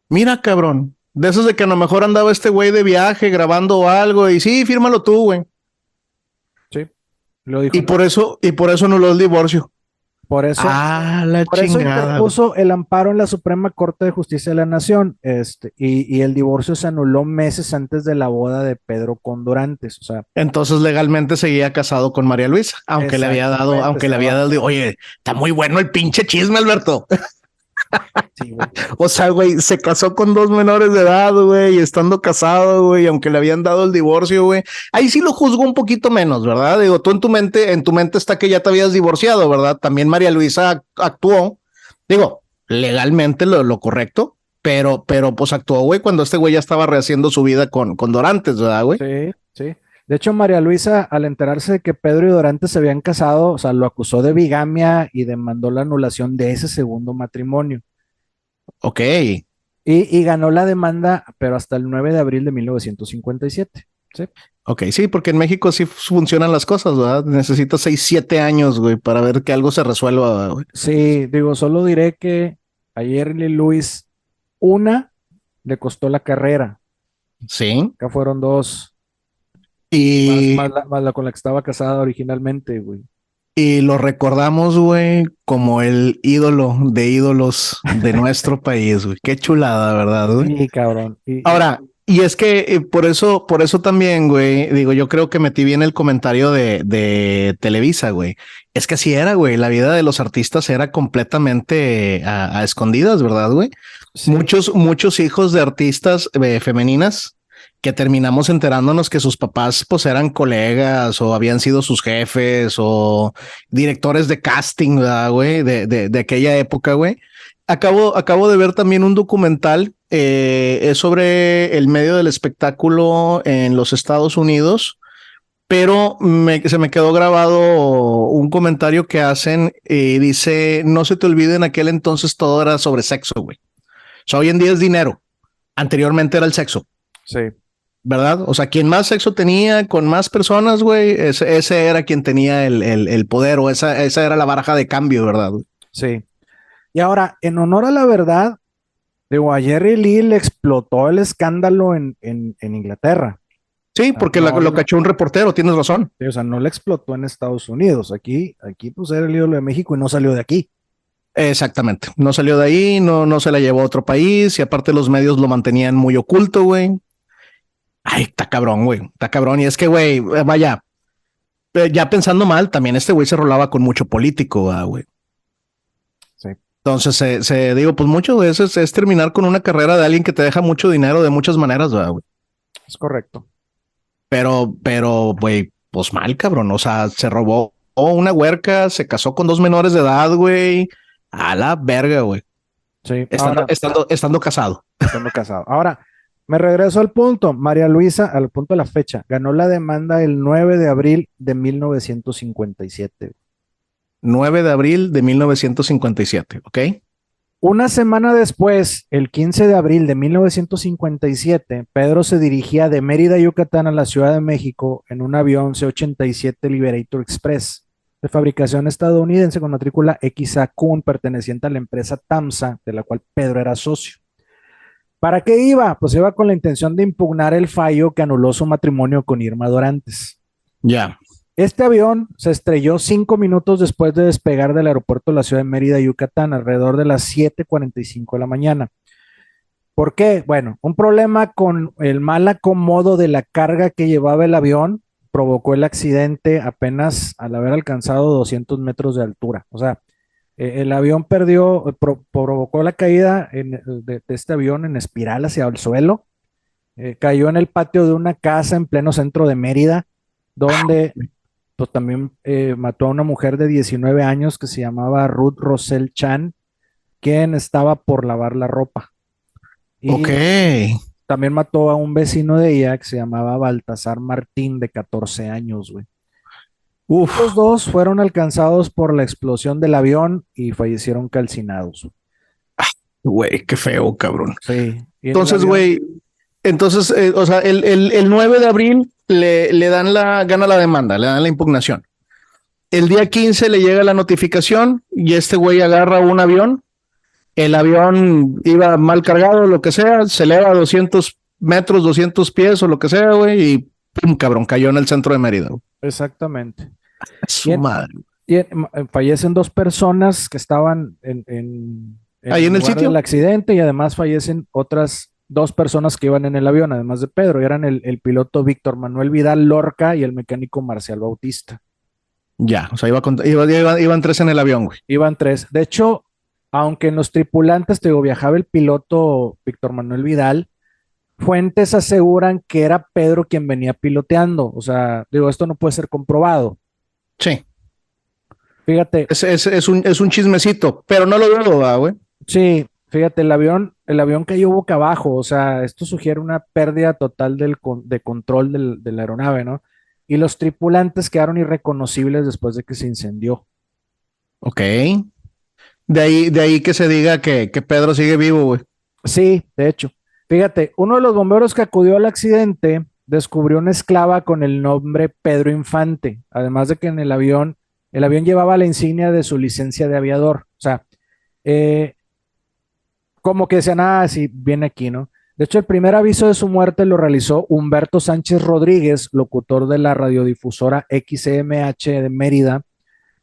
Mira, cabrón. De esos de que a lo mejor andaba este güey de viaje grabando algo y sí, fírmalo tú, güey. Sí, lo dijo, no. Y por eso anuló el divorcio. Por eso, Ah, la por eso chingada, güey. interpuso el amparo en la Suprema Corte de Justicia de la Nación, y el divorcio se anuló meses antes de la boda de Pedro con Dorantes. O sea, Entonces legalmente seguía casado con María Luisa, exactamente, aunque le había estaba. dado, oye, está muy bueno el pinche chisme, Alberto. Sí, güey. O sea, güey, se casó con dos menores de edad, güey, y estando casado, güey, aunque le habían dado el divorcio, güey. Ahí sí lo juzgo un poquito menos, ¿verdad? Digo, tú en tu mente está que ya te habías divorciado, ¿verdad? También María Luisa actuó, digo, legalmente lo correcto, pero pues actuó, güey, cuando este güey ya estaba rehaciendo su vida con Dorantes, ¿verdad, güey? Sí, sí. De hecho, María Luisa, al enterarse de que Pedro y Dorantes se habían casado, o sea, lo acusó de bigamia y demandó la anulación de ese segundo matrimonio. Ok, Y ganó la demanda, pero hasta el 9 de abril de 1957. Sí, ok, sí, porque en México sí funcionan las cosas, ¿verdad? Necesitas 6, 7 años, güey, para ver que algo se resuelva, güey. sí, digo, solo diré que a Jerry Lewis una le costó la carrera. Sí. Acá fueron dos, Y más la con la que estaba casada originalmente, güey. Y lo recordamos, güey, como el ídolo de ídolos de nuestro país, güey. Qué chulada, ¿verdad, güey? Sí, cabrón. Ahora, y es que por eso también, güey, digo, yo creo que metí bien el comentario de Televisa, güey. Es que así era, güey. La vida de los artistas era completamente a escondidas, ¿verdad, güey? Sí, Muchos hijos de artistas femeninas que terminamos enterándonos que sus papás pues eran colegas o habían sido sus jefes o directores de casting, ¿verdad, güey? De aquella época, güey. Acabo de ver también un documental, es sobre el medio del espectáculo en los Estados Unidos, pero se me quedó grabado un comentario que hacen y dice, no se te olvide, en aquel entonces todo era sobre sexo, güey. O sea, hoy en día es dinero. Anteriormente era el sexo, sí, ¿verdad? O sea, quien más sexo tenía con más personas, güey, ese era quien tenía el poder o esa era la baraja de cambio, ¿verdad, güey? sí. Y ahora, en honor a la verdad, digo, a Jerry Lee le explotó el escándalo en Inglaterra. Sí, O sea, porque lo cachó un reportero, tienes razón. sí, o sea, no le explotó en Estados Unidos. Aquí pues era el ídolo de México y no salió de aquí. Exactamente. No salió de ahí, no se la llevó a otro país y aparte los medios lo mantenían muy oculto, güey. Ay, está cabrón, güey. Está cabrón. Y es que, güey, vaya, ya pensando mal, también este güey se rolaba con mucho político, güey. Sí, Entonces, digo, pues muchas veces es terminar con una carrera de alguien que te deja mucho dinero de muchas maneras, güey. es correcto. Güey, pues mal, cabrón. O sea, se robó una huerca, se casó con dos menores de edad, güey. A la verga, güey. Sí, ahora, Estando casado. estando casado. Ahora, me regreso al punto. María Luisa, al punto de la fecha, ganó la demanda el 9 de abril de 1957. 9 de abril de 1957, ¿ok? Una semana después, el 15 de abril de 1957, Pedro se dirigía de Mérida, Yucatán, a la Ciudad de México en un avión C-87 Liberator Express de fabricación estadounidense con matrícula XACUN perteneciente a la empresa TAMSA, de la cual Pedro era socio. ¿Para qué iba? Pues iba con la intención de impugnar el fallo que anuló su matrimonio con Irma Dorantes. Ya. Este avión se estrelló 5 minutos después de despegar del aeropuerto de la ciudad de Mérida, Yucatán, alrededor de las 7:45 de la mañana. ¿Por qué? Bueno, un problema con el mal acomodo de la carga que llevaba el avión provocó el accidente apenas al haber alcanzado 200 metros de altura. O sea, el avión provocó la caída de este avión en espiral hacia el suelo. Cayó en el patio de una casa en pleno centro de Mérida, donde pues también mató a una mujer de 19 años que se llamaba Ruth Rosell Chan, quien estaba por lavar la ropa. Ok. Y también mató a un vecino de ella que se llamaba Baltasar Martín, de 14 años, güey. Uf, Los dos fueron alcanzados por la explosión del avión y fallecieron calcinados. güey, qué feo, cabrón. Sí, y en el Entonces, avión, güey, entonces, o sea, el 9 de abril le dan gana la demanda, le dan la impugnación. El día 15 le llega la notificación y este güey agarra un avión. El avión iba mal cargado, lo que sea, se eleva a 200 metros, 200 pies o lo que sea, güey, y pum, cabrón, cayó en el centro de Mérida. Güey. exactamente. Y, Su madre. fallecen dos personas que estaban en Ahí el en el lugar del sitio. accidente y además fallecen otras dos personas que iban en el avión, además de Pedro, y eran el piloto Víctor Manuel Vidal Lorca y el mecánico Marcial Bautista. Ya, o sea, iban tres en el avión, güey. Iban tres. De hecho, aunque en los tripulantes, te digo, viajaba el piloto Víctor Manuel Vidal, fuentes aseguran que era Pedro quien venía piloteando. O sea, digo, esto no puede ser comprobado. Sí, Fíjate, es un chismecito, pero no lo dudo, güey. sí, fíjate, el avión cayó boca abajo. O sea, esto sugiere una pérdida total de control de la aeronave, ¿no? Y los tripulantes quedaron irreconocibles después de que se incendió. Ok. De ahí que se diga que Pedro sigue vivo, güey. Sí, de hecho. Fíjate, uno de los bomberos que acudió al accidente descubrió una esclava con el nombre Pedro Infante, además de que en el avión llevaba la insignia de su licencia de aviador. O sea, eh, como que decían, ah, sí, viene aquí, ¿no? De hecho, el primer aviso de su muerte lo realizó Humberto Sánchez Rodríguez, locutor de la radiodifusora XMH de Mérida.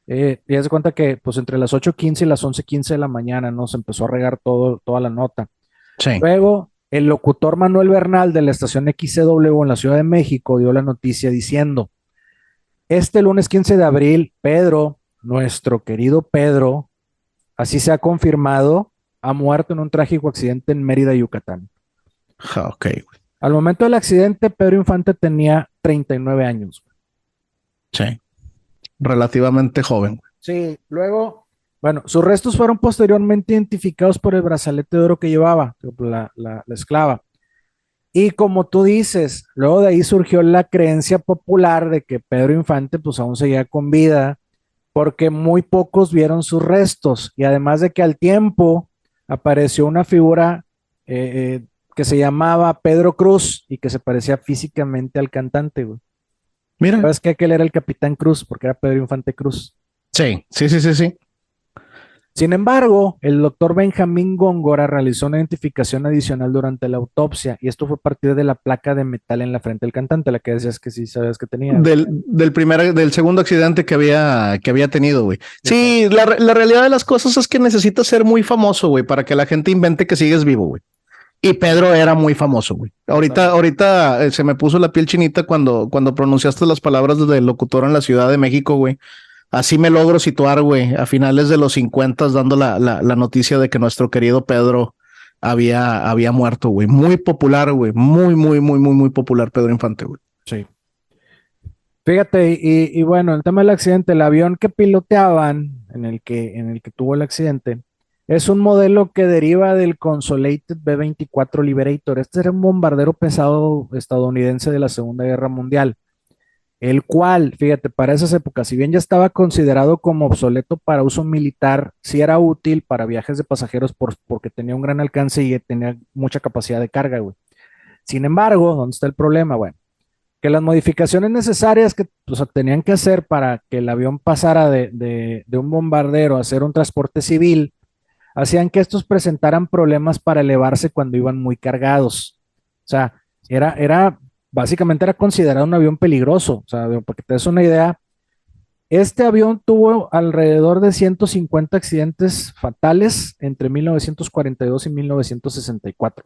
Y haz de cuenta que, pues, entre las 8:15 y las 11:15 de la mañana, ¿no? Se empezó a regar toda la nota. Sí. Luego, el locutor Manuel Bernal de la estación XCW en la Ciudad de México dio la noticia diciendo, este lunes 15 de abril, Pedro, nuestro querido Pedro, así se ha confirmado, ha muerto en un trágico accidente en Mérida, Yucatán. Ok, güey. Al momento del accidente, Pedro Infante tenía 39 años. Sí. Relativamente joven. Sí, luego, bueno, sus restos fueron posteriormente identificados por el brazalete de oro que llevaba, la esclava. Y como tú dices, luego de ahí surgió la creencia popular de que Pedro Infante pues aún seguía con vida, porque muy pocos vieron sus restos y además de que al tiempo apareció una figura que se llamaba Pedro Cruz y que se parecía físicamente al cantante, güey. Mira. ¿Sabes qué? Que él era el Capitán Cruz porque era Pedro Infante Cruz. Sí, sí, sí, sí, sí. Sin embargo, el doctor Benjamín Góngora realizó una identificación adicional durante la autopsia y esto fue a partir de la placa de metal en la frente del cantante, la que decías que sí sabías que tenía. Del segundo accidente que había tenido, güey. Exacto. Sí, la realidad de las cosas es que necesitas ser muy famoso, güey, para que la gente invente que sigues vivo, güey. Y Pedro era muy famoso, güey. Totalmente. Ahorita se me puso la piel chinita cuando pronunciaste las palabras del locutor en la Ciudad de México, güey. Así me logro situar, güey, a finales de los 50 dando la noticia de que nuestro querido Pedro había muerto, güey. Muy popular, güey. Muy popular Pedro Infante, güey. Sí. Fíjate, y bueno, el tema del accidente, el avión que piloteaban, en el que tuvo el accidente, es un modelo que deriva del Consolated B-24 Liberator. Este era un bombardero pesado estadounidense de la Segunda Guerra Mundial, el cual, fíjate, para esas épocas, si bien ya estaba considerado como obsoleto para uso militar, sí era útil para viajes de pasajeros porque tenía un gran alcance y tenía mucha capacidad de carga, güey. Sin embargo, ¿dónde está el problema? Bueno, que las modificaciones necesarias que pues, tenían que hacer para que el avión pasara de un bombardero a ser un transporte civil, hacían que estos presentaran problemas para elevarse cuando iban muy cargados. O sea, básicamente era considerado un avión peligroso. O sea, para que te des una idea, este avión tuvo alrededor de 150 accidentes fatales entre 1942 y 1964.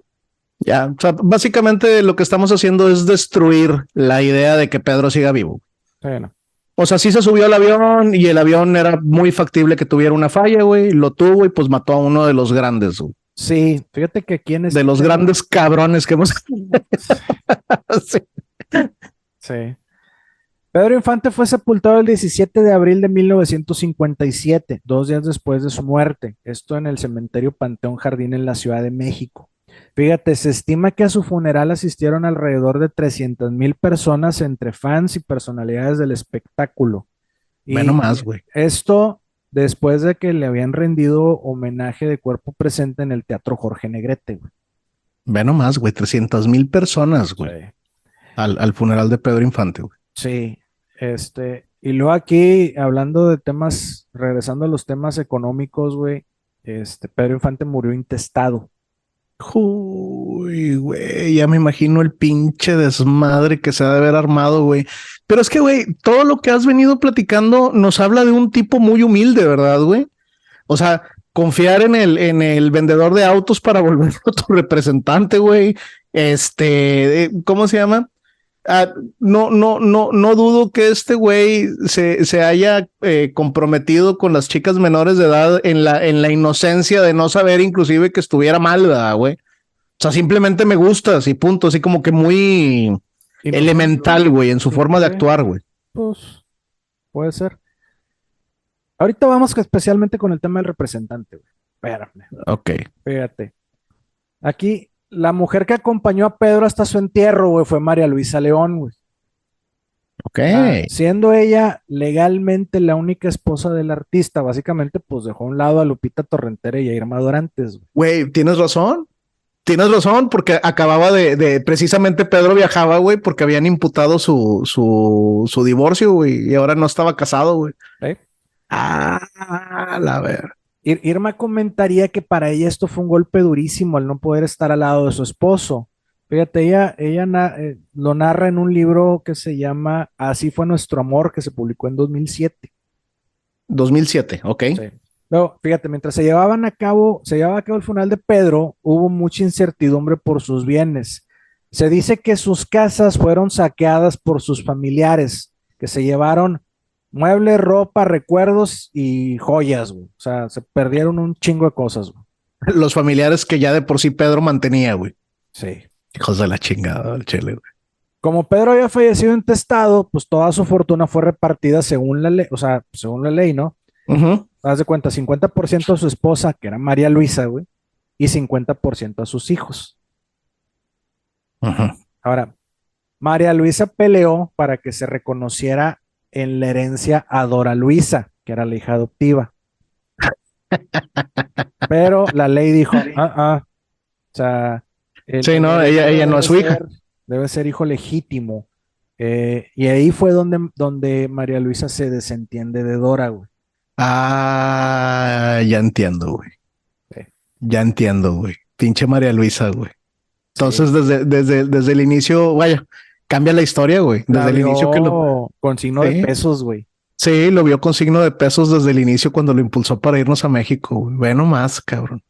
Ya, o sea, básicamente lo que estamos haciendo es destruir la idea de que Pedro siga vivo. Bueno, O sea, sí se subió al avión y el avión era muy factible que tuviera una falla, güey. Lo tuvo y pues mató a uno de los grandes, güey. sí, fíjate que aquí en De los este... grandes cabrones que hemos. Sí. Sí. Pedro Infante fue sepultado el 17 de abril de 1957, 2 días después de su muerte. Esto en el cementerio Panteón Jardín en la Ciudad de México. Fíjate, se estima que a su funeral asistieron alrededor de 300,000 personas entre fans y personalidades del espectáculo. Ve Y nomás, güey. esto después de que le habían rendido homenaje de cuerpo presente en el Teatro Jorge Negrete, güey. Ve nomás, güey. 300,000 personas, Sí. güey. Al funeral de Pedro Infante, güey. Sí, y luego aquí, hablando de temas, regresando a los temas económicos, güey, Pedro Infante murió intestado. Uy, güey, ya me imagino el pinche desmadre que se ha de haber armado, güey. Pero es que, güey, todo lo que has venido platicando nos habla de un tipo muy humilde, ¿verdad, güey? O sea, confiar en el vendedor de autos para volverlo tu representante, güey. ¿Cómo se llama? No dudo que este güey se haya comprometido con las chicas menores de edad en la inocencia de no saber inclusive que estuviera mal, ¿verdad, güey? O sea, simplemente me gustas y punto, así como que muy Inocente, elemental, güey, en su sí, forma de sí, actuar, güey. pues puede ser. Ahorita vamos especialmente con el tema del representante, güey. Espérame, Ok, fíjate. Aquí, la mujer que acompañó a Pedro hasta su entierro, güey, fue María Luisa León, güey. ok. Siendo ella legalmente la única esposa del artista, básicamente, pues dejó a un lado a Lupita Torrentera y a Irma Dorantes, güey. Güey, tienes razón. Tienes razón, porque acababa precisamente Pedro viajaba, güey, porque habían imputado su divorcio, güey, y ahora no estaba casado, güey. ¿Eh? La ver. Irma comentaría que para ella esto fue un golpe durísimo al no poder estar al lado de su esposo. Fíjate, lo narra en un libro que se llama Así fue nuestro amor, que se publicó en 2007. 2007, ok. Sí. Luego, fíjate, mientras se llevaba a cabo el funeral de Pedro, hubo mucha incertidumbre por sus bienes. Se dice que sus casas fueron saqueadas por sus familiares, que se llevaron muebles, ropa, recuerdos y joyas, güey. O sea, se perdieron un chingo de cosas, güey. Los familiares que ya de por sí Pedro mantenía, güey. Sí. Hijos de la chingada, el chile, güey. Como Pedro había fallecido intestado, pues toda su fortuna fue repartida según la ley, o sea, según la ley, ¿no? Ujú, Haz de cuenta, 50% a su esposa, que era María Luisa, güey, y 50% a sus hijos. ujú. Ahora, María Luisa peleó para que se reconociera en la herencia a Dora Luisa, que era la hija adoptiva. Pero la ley dijo, o sea, Sí, el no, heredero ella no es su hija. debe ser hijo legítimo. Y ahí fue donde María Luisa se desentiende de Dora, güey. Ya entiendo, güey. Sí, Ya entiendo, güey. Pinche María Luisa, güey. sí. Entonces, desde el inicio, vaya, cambia la historia, güey. La Desde el inicio que lo... vio con signo de Sí, pesos, güey. sí, lo vio con signo de pesos desde el inicio cuando lo impulsó para irnos a México, güey. Ve nomás, cabrón.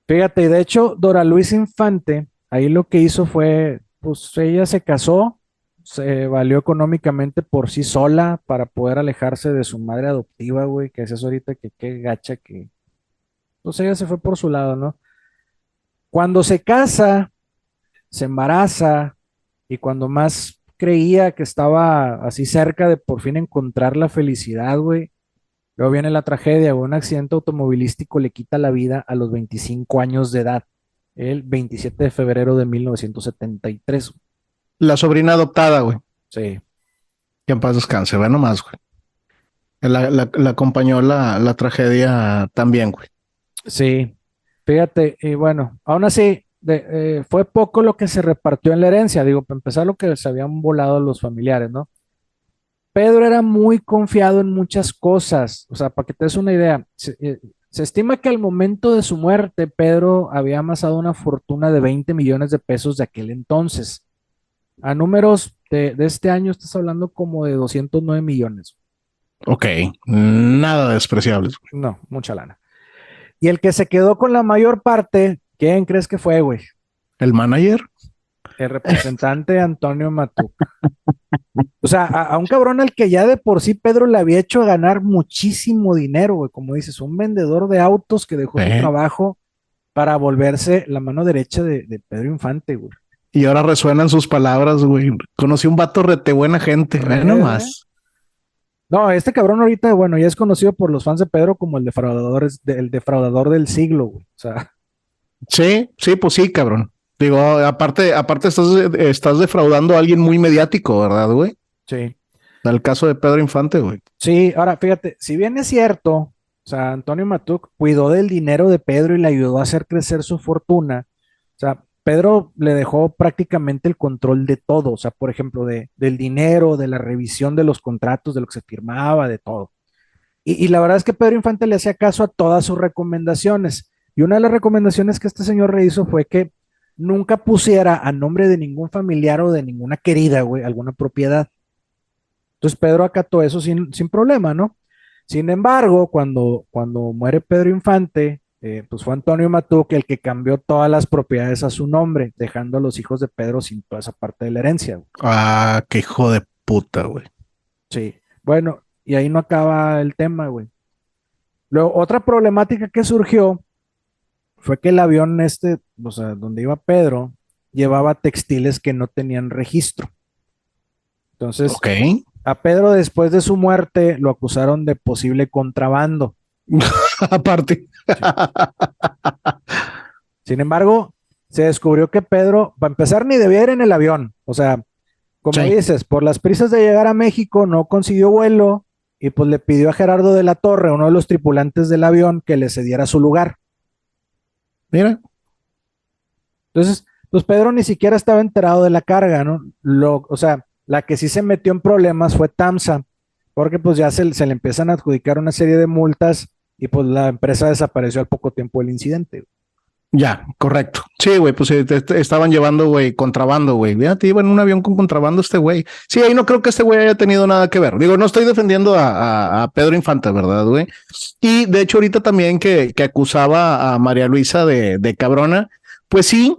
Fíjate, y de hecho, Dora Luisa Infante, ahí lo que hizo fue, pues ella se casó, se valió económicamente por sí sola para poder alejarse de su madre adoptiva, güey, que es eso ahorita que qué gacha que, pues ella se fue por su lado, ¿no? Cuando se casa, se embaraza y cuando más creía que estaba así cerca de por fin encontrar la felicidad, güey, luego viene la tragedia, güey, un accidente automovilístico le quita la vida a los 25 años de edad, el 27 de febrero de 1973. La sobrina adoptada, güey. Sí, Que en paz descanse, ve nomás, güey. La acompañó la tragedia también, güey. sí. Fíjate, y bueno, aún así, fue poco lo que se repartió en la herencia, digo, para empezar lo que se habían volado los familiares, ¿no? Pedro era muy confiado en muchas cosas, o sea, para que te des una idea, se estima que al momento de su muerte, Pedro había amasado una fortuna de 20 millones de pesos de aquel entonces. A números de este año estás hablando como de 209 millones. Ok, nada despreciables, güey. No, mucha lana. Y el que se quedó con la mayor parte, ¿quién crees que fue, güey? El manager, El representante Antonio Matuk. O sea, a un cabrón al que ya de por sí Pedro le había hecho ganar muchísimo dinero, güey. Como dices, un vendedor de autos que dejó su eh. trabajo para volverse la mano derecha de Pedro Infante, güey. Y ahora resuenan sus palabras, güey. Conocí un vato rete buena gente, ve Re. nomás. No, este cabrón ahorita, bueno, ya es conocido por los fans de Pedro como el defraudador del siglo, güey. O sea, Sí, sí, pues sí, cabrón. Digo, aparte estás defraudando a alguien muy mediático, ¿verdad, güey? sí. El caso de Pedro Infante, güey. Sí, ahora fíjate, si bien es cierto, o sea, Antonio Matuk cuidó del dinero de Pedro y le ayudó a hacer crecer su fortuna, o sea, Pedro le dejó prácticamente el control de todo, o sea, por ejemplo, del dinero, de la revisión de los contratos, de lo que se firmaba, de todo. Y la verdad es que Pedro Infante le hacía caso a todas sus recomendaciones. Y una de las recomendaciones que este señor le hizo fue que nunca pusiera a nombre de ningún familiar o de ninguna querida, güey, alguna propiedad. Entonces Pedro acató eso sin problema, ¿no? Sin embargo, cuando muere Pedro Infante, pues fue Antonio Matuk el que cambió todas las propiedades a su nombre, dejando a los hijos de Pedro sin toda esa parte de la herencia, güey. Ah, qué hijo de puta, güey. Sí. Bueno, y ahí no acaba el tema, güey. Luego, otra problemática que surgió fue que el avión este, o sea, donde iba Pedro, llevaba textiles que no tenían registro. Entonces, Ok. a Pedro después de su muerte lo acusaron de posible contrabando. Aparte. Sí. Sin embargo, se descubrió que Pedro, para empezar, ni debía ir en el avión. O sea, como Sí. dices, por las prisas de llegar a México no consiguió vuelo y pues le pidió a Gerardo de la Torre, uno de los tripulantes del avión, que le cediera su lugar. Mira. Entonces, pues Pedro ni siquiera estaba enterado de la carga, ¿no? O sea, la que sí se metió en problemas fue TAMSA, porque pues ya se le empiezan a adjudicar una serie de multas y pues la empresa desapareció al poco tiempo del incidente. Ya, correcto. Sí, güey, pues estaban llevando, güey, contrabando, güey. Fíjate, iba en un avión con contrabando este güey. Sí, ahí no creo que este güey haya tenido nada que ver. Digo, no estoy defendiendo a Pedro Infante, ¿verdad, güey? Y de hecho, ahorita también que acusaba a María Luisa de cabrona, pues sí,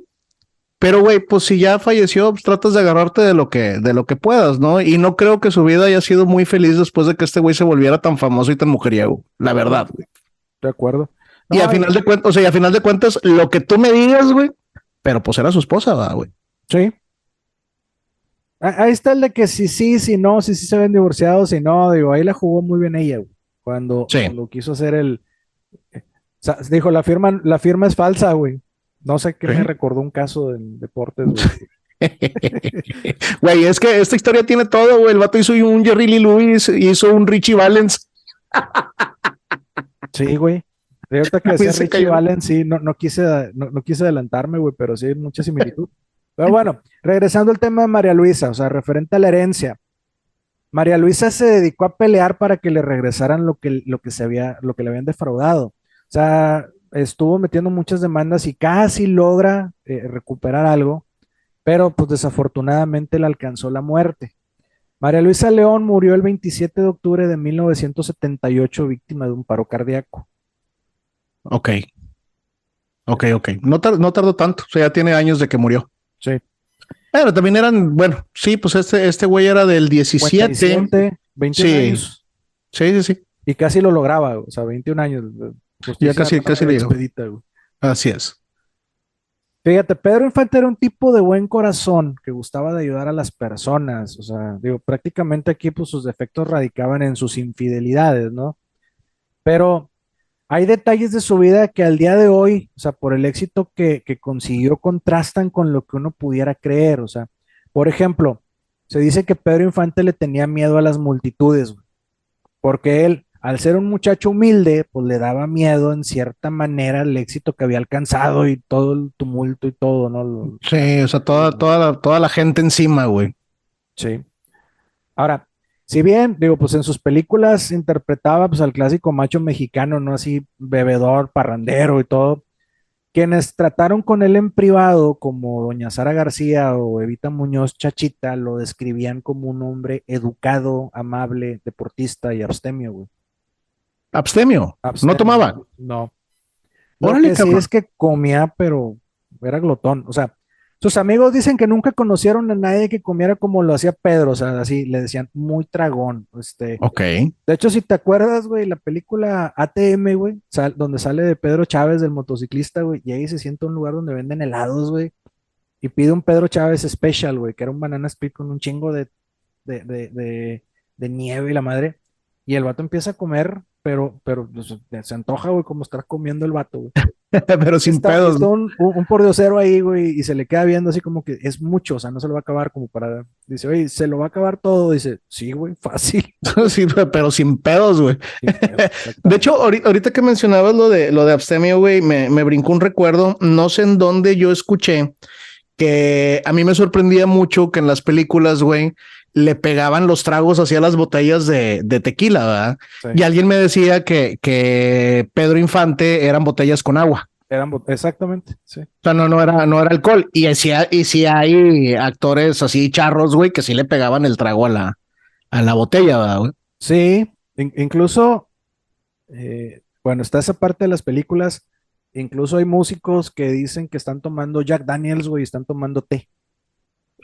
pero güey, pues si ya falleció, pues tratas de agarrarte de lo que puedas, ¿no? Y no creo que su vida haya sido muy feliz después de que este güey se volviera tan famoso y tan mujeriego, la verdad, güey. De acuerdo. Y a No, final de cuentas, o sea, y a final de cuentas, lo que tú me digas, güey, pero pues era su esposa, ¿verdad, güey? sí. Ahí está el de que si sí, si no, si sí se ven divorciados, si no, digo, ahí la jugó muy bien ella, güey, Sí. cuando quiso hacer o sea, dijo, la firma es falsa, güey. No sé qué me Sí. recordó un caso en deportes, güey. Güey, es que esta historia tiene todo, güey. El vato hizo un Jerry Lee Lewis, hizo un Richie Valens. Sí, güey. De ahorita que decía También se Richie cayó. Valens, sí, no quise adelantarme, güey, pero sí hay mucha similitud. Pero bueno, regresando al tema de María Luisa, o sea, referente a la herencia. María Luisa se dedicó a pelear para que le regresaran lo que le habían defraudado. O sea, estuvo metiendo muchas demandas y casi logra recuperar algo, pero pues desafortunadamente le alcanzó la muerte. María Luisa León murió el 27 de octubre de 1978 víctima de un paro cardíaco. Ok, ok. No tardó tanto. O sea, ya tiene años de que murió. Sí. Pero también eran, bueno, sí, pues este güey era del 17. 57, 21 Sí, años sí. y casi lo lograba, o sea, 21 años. Ya Justicia casi rápida y le llegó. expedita, güey. Así es. Fíjate, Pedro Infante era un tipo de buen corazón que gustaba de ayudar a las personas, o sea, digo, prácticamente aquí pues sus defectos radicaban en sus infidelidades, ¿no? Pero hay detalles de su vida que al día de hoy, o sea, por el éxito que consiguió, contrastan con lo que uno pudiera creer, o sea, por ejemplo, se dice que Pedro Infante le tenía miedo a las multitudes, güey, porque él, al ser un muchacho humilde, pues le daba miedo en cierta manera el éxito que había alcanzado y todo el tumulto y todo, ¿no? Sí, o sea, toda la gente encima, güey. Sí. Ahora, si bien, digo, pues en sus películas interpretaba pues al clásico macho mexicano, ¿no? Así bebedor, parrandero y todo. Quienes trataron con él en privado, como doña Sara García o Evita Muñoz Chachita, lo describían como un hombre educado, amable, deportista y abstemio, güey. Abstemio. No Abstemio, tomaba. no. Lo Órale, que sí cabrón. es que comía, pero era glotón. O sea, sus amigos dicen que nunca conocieron a nadie que comiera como lo hacía Pedro. O sea, así le decían muy tragón. Ok. De hecho, si te acuerdas, güey, la película ATM, güey, donde sale de Pedro Chávez, del motociclista, güey, y ahí se sienta a un lugar donde venden helados, güey, y pide un Pedro Chávez Special, güey, que era un banana split con un chingo de, de nieve y la madre. Y el vato empieza a comer pero pues, se antoja, güey, como estar comiendo el vato, güey. Pero Y sin está, y pedos. está un pordiosero ahí, güey, y se le queda viendo así como que es mucho, o sea, no se lo va a acabar como para, dice, oye, se lo va a acabar todo, dice, sí, güey, fácil, Sí, pero sin pedos, güey. sin pedo, De hecho, exactamente. ahorita que mencionabas lo de abstemio, güey, me brincó un recuerdo. No sé en dónde yo escuché que a mí me sorprendía mucho que en las películas, güey, le pegaban los tragos hacia las botellas de tequila, ¿verdad? Sí, Y alguien me decía que Pedro Infante eran botellas con agua. exactamente, sí. O sea, no era alcohol. Y sí hay actores así charros, güey, que sí le pegaban el trago a la botella, ¿verdad, güey? Sí, incluso, bueno, está esa parte de las películas, incluso hay músicos que dicen que están tomando Jack Daniels, güey, y están tomando té.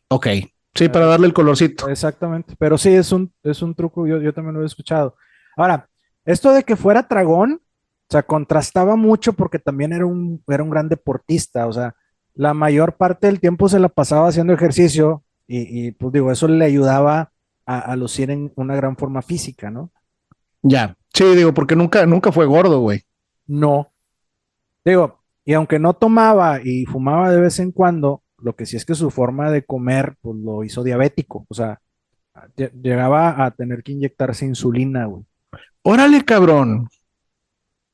Ok. Sí, para Eh, darle el colorcito. Exactamente, pero sí, es un truco, yo también lo he escuchado. Ahora, esto de que fuera tragón, o sea, contrastaba mucho porque también era un gran deportista, o sea, la mayor parte del tiempo se la pasaba haciendo ejercicio pues digo, eso le ayudaba a lucir en una gran forma física, ¿no? Ya. Sí, digo, porque nunca fue gordo, güey. No, digo, y aunque no tomaba y fumaba de vez en cuando, lo que sí es que su forma de comer, pues lo hizo diabético, o sea, llegaba a tener que inyectarse insulina, güey. Órale, cabrón.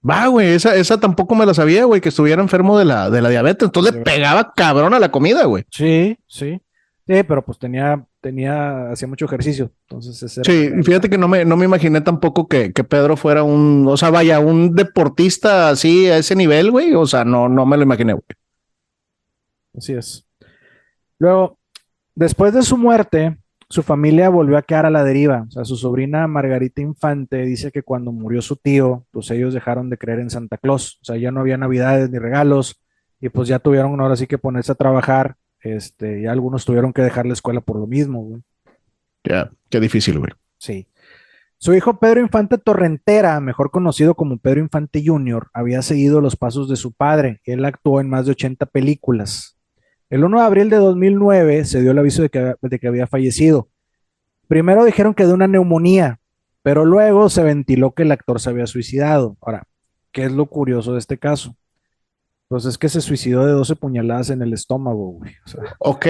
Va, güey, esa tampoco me la sabía, güey, que estuviera enfermo de la diabetes. Entonces le pegaba cabrón a la comida, güey. Sí, sí. Sí, pero pues hacía mucho ejercicio. Entonces ese Sí, y era fíjate que no me imaginé tampoco que Pedro fuera o sea, vaya, un deportista así a ese nivel, güey. O sea, no me lo imaginé, güey. así es. Luego, después de su muerte, su familia volvió a quedar a la deriva. O sea, su sobrina Margarita Infante dice que cuando murió su tío, pues ellos dejaron de creer en Santa Claus. O sea, ya no había navidades ni regalos y pues ya tuvieron ahora sí que ponerse a trabajar. Ya algunos tuvieron que dejar la escuela por lo mismo, güey. Ya, qué difícil, güey. Sí. Su hijo Pedro Infante Torrentera, mejor conocido como Pedro Infante Jr., había seguido los pasos de su padre. Él actuó en más de 80 películas. El 1 de abril de 2009 se dio el aviso de que había fallecido. Primero dijeron que de una neumonía, pero luego se ventiló que el actor se había suicidado. Ahora, ¿qué es lo curioso de este caso? Pues es que se suicidó de 12 puñaladas en el estómago, güey. O sea, Ok,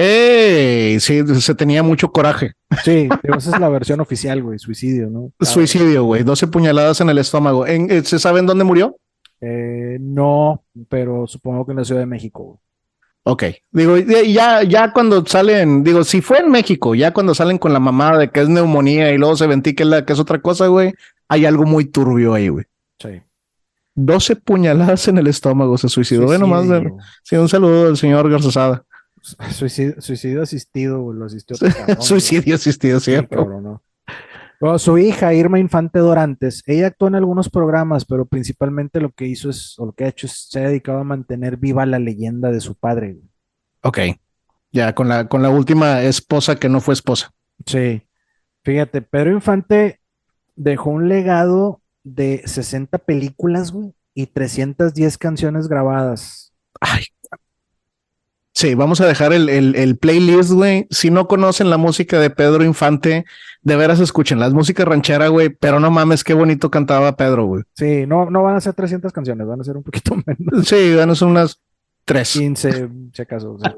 sí, se tenía mucho coraje. sí, digo, esa es la versión oficial, güey, suicidio, ¿no? Suicidio, güey, 12 puñaladas en el estómago. ¿Se sabe en dónde murió? No, pero supongo que en la Ciudad de México, güey. Ok, digo, ya cuando salen, digo, si fue en México, ya cuando salen con la mamada de que es neumonía y luego se ventí que es otra cosa, güey, hay algo muy turbio ahí, güey. Sí. 12 puñaladas en el estómago, se suicidó. Bueno, más de, Suicidio. sí, un saludo al señor Garzazada. Suicidio asistido, güey, lo asistió otro cabrón, güey. Suicidio asistido, Sí, cierto. cabrón, ¿no? Bueno, su hija, Irma Infante Dorantes, ella actuó en algunos programas, pero principalmente lo que hizo o lo que ha hecho se ha dedicado a mantener viva la leyenda de su padre, güey. Ok, ya con la última esposa que no fue esposa. Sí, fíjate, Pedro Infante dejó un legado de 60 películas, güey, y 310 canciones grabadas. Ay, sí, vamos a dejar el playlist, güey. Si no conocen la música de Pedro Infante, de veras escuchen las músicas ranchera, güey. Pero no mames, qué bonito cantaba Pedro, güey. Sí, no van a ser 300 canciones, van a ser un poquito menos, Sí, danos unas tres. 15, si acaso, sí.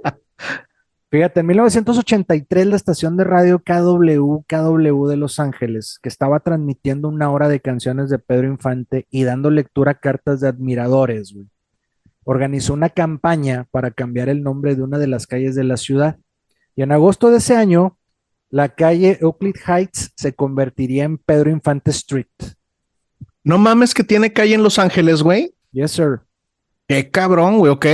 Fíjate, en 1983 la estación de radio KW de Los Ángeles, que estaba transmitiendo una hora de canciones de Pedro Infante y dando lectura a cartas de admiradores, güey, organizó una campaña para cambiar el nombre de una de las calles de la ciudad. Y en agosto de ese año, la calle Euclid Heights se convertiría en Pedro Infante Street. No mames que tiene calle en Los Ángeles, güey. Yes, sir. Qué cabrón, güey, ok.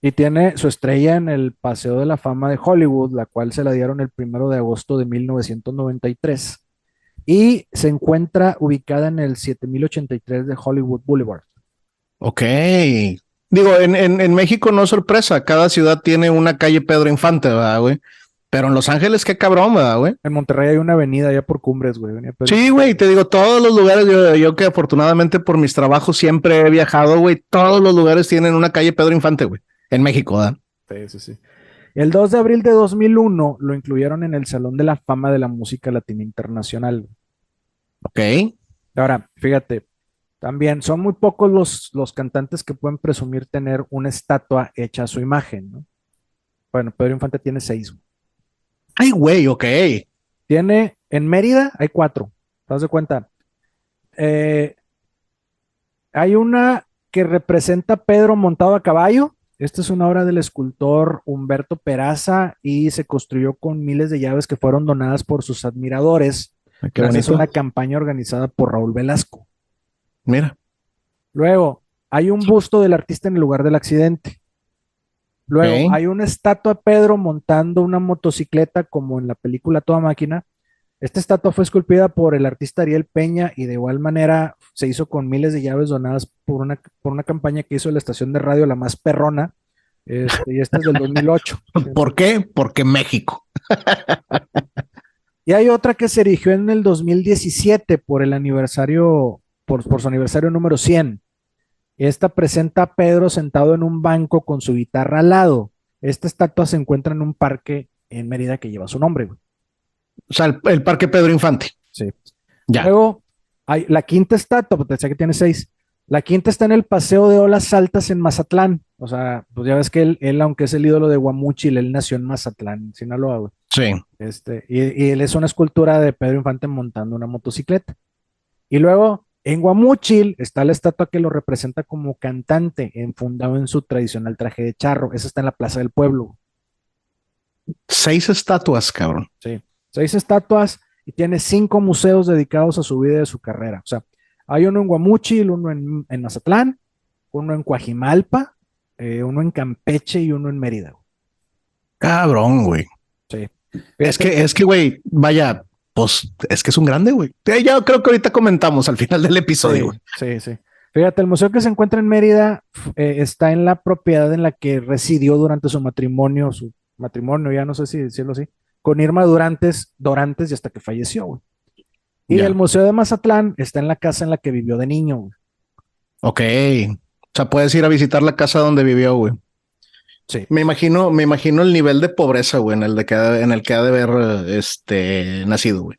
Y tiene su estrella en el Paseo de la Fama de Hollywood, la cual se la dieron el 1 de agosto de 1993. Y se encuentra ubicada en el 7083 de Hollywood Boulevard. Ok. Digo, en México no es sorpresa. Cada ciudad tiene una calle Pedro Infante, ¿verdad, güey? Pero en Los Ángeles, qué cabrón, ¿verdad, güey? En Monterrey hay una avenida allá por Cumbres, güey. Sí, güey, te digo, todos los lugares, yo que afortunadamente por mis trabajos siempre he viajado, güey, todos los lugares tienen una calle Pedro Infante, güey, en México, ¿verdad? Sí, sí, sí. El 2 de abril de 2001 lo incluyeron en el Salón de la Fama de la Música Latina Internacional. Ok. Ahora, fíjate, También son muy pocos los cantantes que pueden presumir tener una estatua hecha a su imagen, ¿no? Bueno, Pedro Infante tiene 6. Ay, güey, ok. Tiene, en Mérida hay 4. ¿Te das de cuenta? Eh, Hay una que representa a Pedro montado a caballo. Esta es una obra del escultor Humberto Peraza y se construyó con miles de llaves que fueron donadas por sus admiradores Ay, qué gracias a bonito. una campaña organizada por Raúl Velasco. Mira. Luego, hay un busto del artista en el lugar del accidente. Luego, Ok. hay una estatua de Pedro montando una motocicleta como en la película Toda Máquina. Esta estatua fue esculpida por el artista Ariel Peña y de igual manera se hizo con miles de llaves donadas por una campaña que hizo la estación de radio La Más Perrona. Y esta es del 2008. ¿Por qué? Porque México. Y hay otra que se erigió en el 2017 por el aniversario, por su aniversario número 100. Esta presenta a Pedro sentado en un banco con su guitarra al lado. Esta estatua se encuentra en un parque en Mérida que lleva su nombre, güey. O sea, el Parque Pedro Infante. Sí. Ya. Luego, hay la quinta estatua, porque decía que tiene 6. La quinta está en el Paseo de Olas Altas en Mazatlán. O sea, pues ya ves que él, aunque es el ídolo de Guamúchil, él nació en Mazatlán, en Sinaloa, güey. Sí. Y él es una escultura de Pedro Infante montando una motocicleta. Y luego, en Guamúchil está la estatua que lo representa como cantante, enfundado en su tradicional traje de charro. Esa está en la Plaza del Pueblo. 6 estatuas, cabrón. Sí. 6 estatuas y tiene 5 museos dedicados a su vida y a su carrera. O sea, hay uno en Guamúchil, uno en Mazatlán, uno en Coajimalpa, uno en Campeche y uno en Mérida. Cabrón, güey. Sí. Fíjate, Es que, güey, vaya, pues es que es un grande, güey. Ya creo que ahorita comentamos al final del episodio, güey. sí, sí, sí. Fíjate, el museo que se encuentra en Mérida está en la propiedad en la que residió durante su matrimonio, ya no sé si decirlo así, con Irma Dorantes y hasta que falleció, güey. Y el Ya. Museo de Mazatlán está en la casa en la que vivió de niño, güey. Ok. O sea, puedes ir a visitar la casa donde vivió, güey. Sí. Me imagino el nivel de pobreza, güey, en el que ha de haber nacido, güey.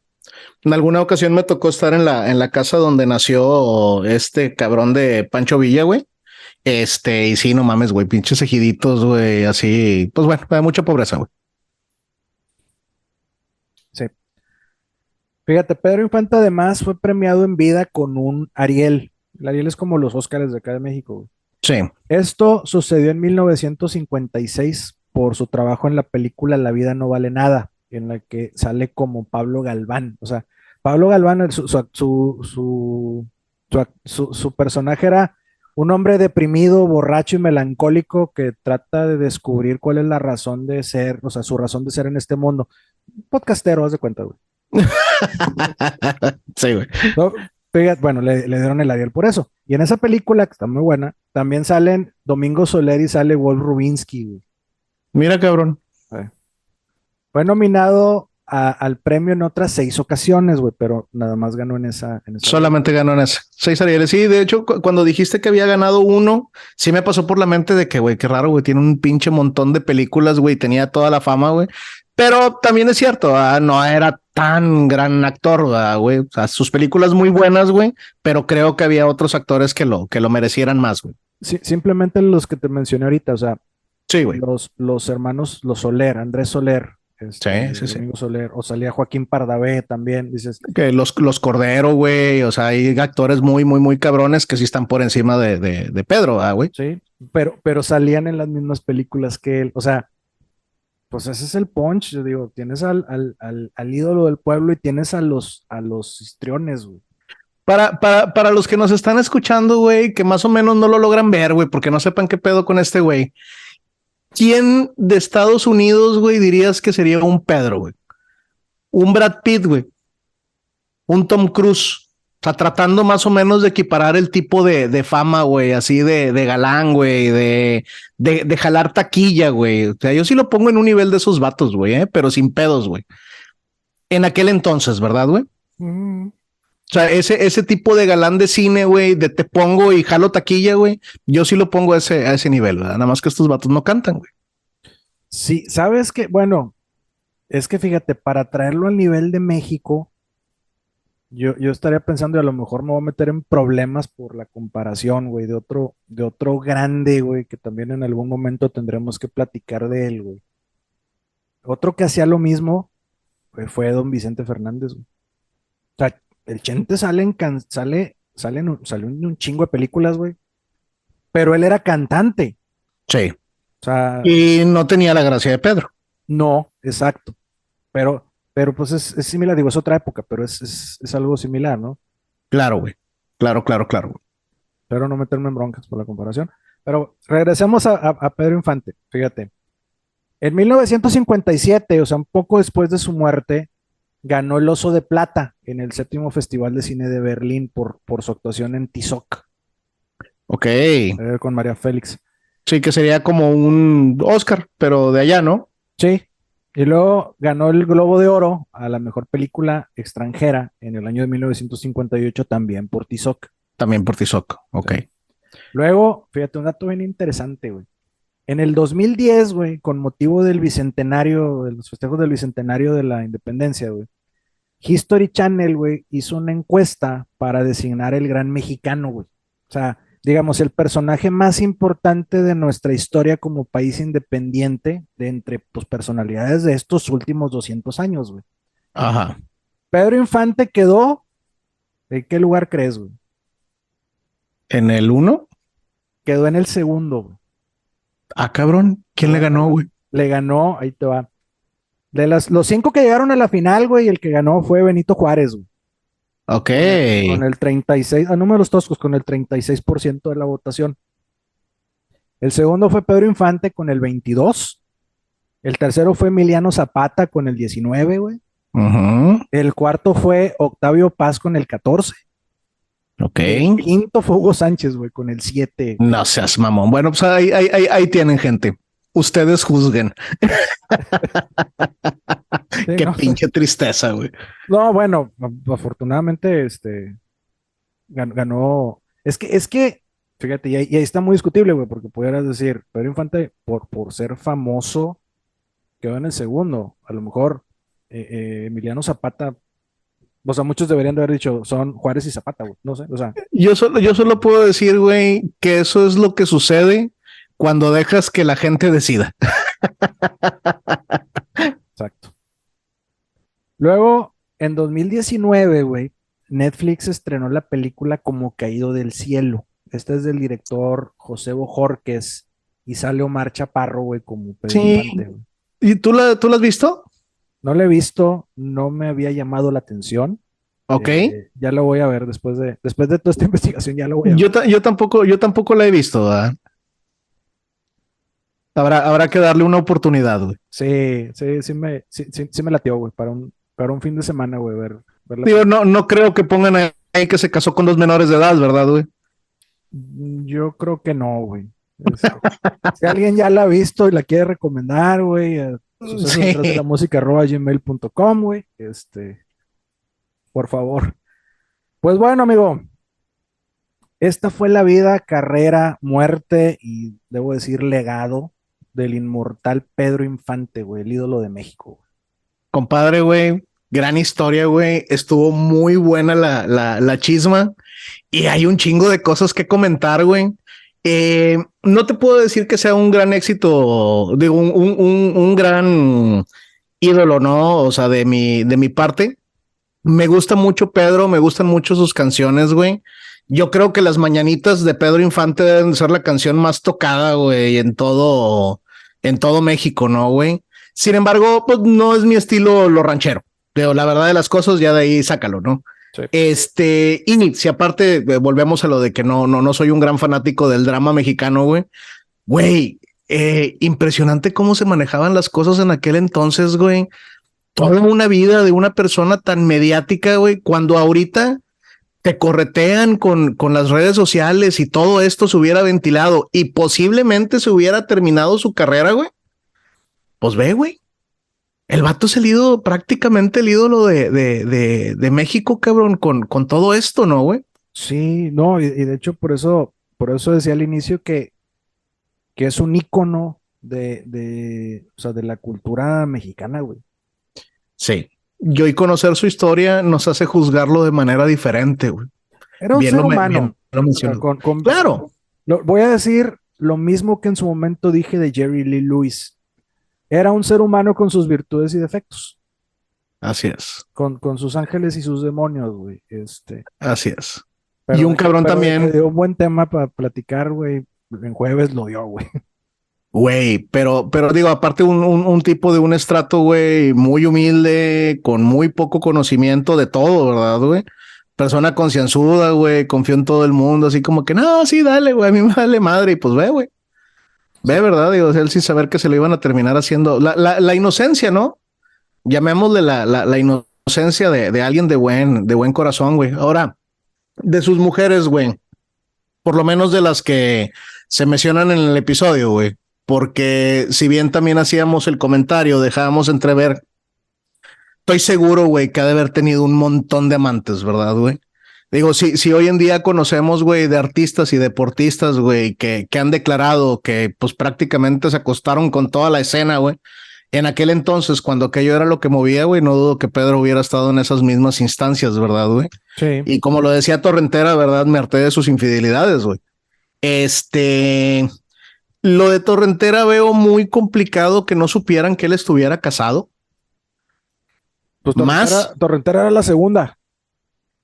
En alguna ocasión me tocó estar en la casa donde nació este cabrón de Pancho Villa, güey. Y sí, no mames, güey, pinches ejiditos, güey, así. Pues bueno, hay mucha pobreza, güey. Sí. Fíjate, Pedro Infante además fue premiado en vida con un Ariel. El Ariel es como los Óscares de acá de México, güey. Sí. Esto sucedió en 1956 por su trabajo en la película La vida no vale nada, en la que sale como Pablo Galván. O sea, Pablo Galván, su personaje era un hombre deprimido, borracho y melancólico que trata de descubrir cuál es la razón de ser, o sea, su razón de ser en este mundo. Podcastero, haz de cuenta, güey. Sí, güey. No, bueno, le dieron el Ariel por eso. Y en esa película, que está muy buena, también salen Domingo Soler y sale Wolf Rubinsky, güey. Mira, cabrón. Eh, Fue nominado al premio en otras 6 ocasiones, güey, pero nada más ganó en esa Solamente ganó en ese. 6 Arieles. Sí, de hecho, cuando dijiste que había ganado uno, sí me pasó por la mente de que, güey, qué raro, güey, tiene un pinche montón de películas, güey, tenía toda la fama, güey. Pero también es cierto, no era tan gran actor, güey. O sea, sus películas muy buenas, güey, pero creo que había otros actores que lo merecieran más, güey. Sí, simplemente los que te mencioné ahorita, o sea, Sí, güey. los hermanos, los Soler, Andrés Soler, Sí, sí, sí. Domingo Soler, o salía Joaquín Pardavé también, dices, Que los Cordero, güey. O sea, hay actores muy, muy, muy cabrones que sí están por encima de Pedro, güey. sí, pero salían en las mismas películas que él, o sea, pues ese es el punch, yo digo, tienes al ídolo del pueblo y tienes a los histriones, güey. Para los que nos están escuchando, güey, que más o menos no lo logran ver, güey, porque no sepan qué pedo con este güey. ¿Quién de Estados Unidos, güey, dirías que sería un Pedro, güey? Un Brad Pitt, güey. Un Tom Cruise. O sea, tratando más o menos de equiparar el tipo de fama, güey, así de galán, güey, de jalar taquilla, güey. O sea, yo sí lo pongo en un nivel de esos vatos, güey, pero sin pedos, güey. En aquel entonces, ¿verdad, güey? Mm. O sea, ese tipo de galán de cine, güey, de te pongo y jalo taquilla, güey, yo sí lo pongo a ese nivel, ¿verdad? Nada más que estos vatos no cantan, güey. Sí, sabes que, bueno, es que fíjate, para traerlo al nivel de México, Yo estaría pensando y a lo mejor me voy a meter en problemas por la comparación, güey, de otro grande, güey, que también en algún momento tendremos que platicar de él, güey. Otro que hacía lo mismo, güey, fue Don Vicente Fernández, güey. O sea, el Chente salió en un chingo de películas, güey, pero él era cantante. Sí. O sea, Y no tenía la gracia de Pedro. no, exacto. Pero pues es similar, digo, es otra época, pero es algo similar, ¿no? Claro, güey. Claro, claro, claro, güey. Pero no meterme en broncas por la comparación. Pero regresemos a Pedro Infante, fíjate. En 1957, o sea, un poco después de su muerte, ganó el Oso de Plata en el séptimo Festival de Cine de Berlín por su actuación en Tizoc, Ok. con María Félix. Sí, que sería como un Oscar, pero de allá, ¿no? Sí. Y luego ganó el Globo de Oro a la mejor película extranjera en el año de 1958 también por Tizoc. También por Tizoc. Sí. Ok. Luego, fíjate, un dato bien interesante, güey. En el 2010, güey, con motivo del bicentenario, de los festejos del bicentenario de la independencia, güey, History Channel, güey, hizo una encuesta para designar el gran mexicano, güey. O sea, digamos, el personaje más importante de nuestra historia como país independiente, de entre pues, personalidades de estos últimos 200 años, güey. Ajá. Pedro Infante quedó, ¿en qué lugar crees, güey? En el uno. Quedó en el segundo, güey. Ah, cabrón. ¿Quién le ganó, güey? Le ganó, ahí te va. Los cinco que llegaron a la final, güey, el que ganó fue Benito Juárez, güey. Ok. Con el 36, a números toscos, con el 36% de la votación. El segundo fue Pedro Infante con el 22. El tercero fue Emiliano Zapata con el 19, güey. Ujú. El cuarto fue Octavio Paz con el 14. Ok. Y el quinto fue Hugo Sánchez, güey, con el 7. No seas mamón. Bueno, pues ahí tienen, gente. Ustedes juzguen. Sí, Qué no, pinche tristeza, güey. no, bueno, afortunadamente, ganó. Es que, fíjate, y ahí está muy discutible, güey, porque pudieras decir, Pedro Infante, por ser famoso, quedó en el segundo. A lo mejor Emiliano Zapata, o sea, muchos deberían de haber dicho, son Juárez y Zapata, güey. No sé, o sea, Yo solo puedo decir, güey, que eso es lo que sucede cuando dejas que la gente decida. exacto. Luego, en 2019, güey, Netflix estrenó la película Como Caído del Cielo. Esta es del director José Bojorquez y sale Omar Chaparro, güey, como Pedro Sí. Infante, güey. ¿Y tú la has visto? No la he visto, no me había llamado la atención. Ok. Ya lo voy a ver después de toda esta investigación, ya lo voy a Yo, ver. ta- yo tampoco la he visto, ¿verdad? Habrá que darle una oportunidad, güey. Sí, sí, sí me latió, güey, para un fin de semana, güey, ver la Digo, película. no creo que pongan ahí que se casó con dos menores de edad, ¿verdad, güey? Yo creo que no, güey. Si alguien ya la ha visto y la quiere recomendar, güey, sucesos detrás de la Sí. música @gmail.com, güey, por favor. Pues bueno, amigo, esta fue la vida, carrera, muerte y debo decir legado del inmortal Pedro Infante, güey, el ídolo de México, güey. Compadre, güey, gran historia, güey. Estuvo muy buena la chisma y hay un chingo de cosas que comentar, güey. No te puedo decir que sea un gran éxito, digo, un gran ídolo, ¿no? O sea, de mi parte. Me gusta mucho Pedro, me gustan mucho sus canciones, güey. Yo creo que las mañanitas de Pedro Infante deben ser la canción más tocada, güey, en todo México, ¿no, güey? Sin embargo, pues no es mi estilo lo ranchero. Pero la verdad de las cosas, ya de ahí sácalo, ¿no? Sí. Y si aparte volvemos a lo de que no soy un gran fanático del drama mexicano, güey, impresionante cómo se manejaban las cosas en aquel entonces, güey. Toda una vida de una persona tan mediática, güey, cuando ahorita te corretean con las redes sociales y todo esto se hubiera ventilado y posiblemente se hubiera terminado su carrera, güey. Pues ve, güey. El vato es el ídolo, prácticamente el ídolo de México, cabrón, con todo esto, ¿no, güey? Sí, no, y de hecho por eso decía al inicio que es un ícono o sea, de la cultura mexicana, güey. Sí. yo y conocer su historia nos hace juzgarlo de manera diferente, güey. Era un ser humano. Claro. Voy a decir lo mismo que en su momento dije de Jerry Lee Lewis. Era un ser humano con sus virtudes y defectos. Así es. Con sus ángeles y sus demonios, güey. Así es. Pero y un cabrón también. Que dio un buen tema para platicar, güey. En jueves lo dio, güey. Güey, pero digo, aparte un tipo de un estrato, güey, muy humilde, con muy poco conocimiento de todo, ¿verdad, güey? Persona concienzuda, güey, confió en todo el mundo, así como que, no, sí, dale, güey, a mí me vale madre, y pues ve, güey. Ve, ¿verdad? Digo, él sin saber que se lo iban a terminar haciendo. La inocencia, ¿no? Llamémosle la inocencia de alguien de buen corazón, güey. Ahora, de sus mujeres, güey, por lo menos de las que se mencionan en el episodio, güey, porque si bien también hacíamos el comentario, dejábamos entrever, estoy seguro, güey, que ha de haber tenido un montón de amantes, ¿verdad, güey? Digo, si hoy en día conocemos, güey, de artistas y deportistas, güey, que han declarado que pues prácticamente se acostaron con toda la escena, güey. En aquel entonces, cuando aquello era lo que movía, güey, no dudo que Pedro hubiera estado en esas mismas instancias, ¿verdad, güey? Sí. Y como lo decía Torrentera, ¿verdad? Me harté de sus infidelidades, güey. Lo de Torrentera veo muy complicado que no supieran que él estuviera casado. Pues Torrentera era la segunda.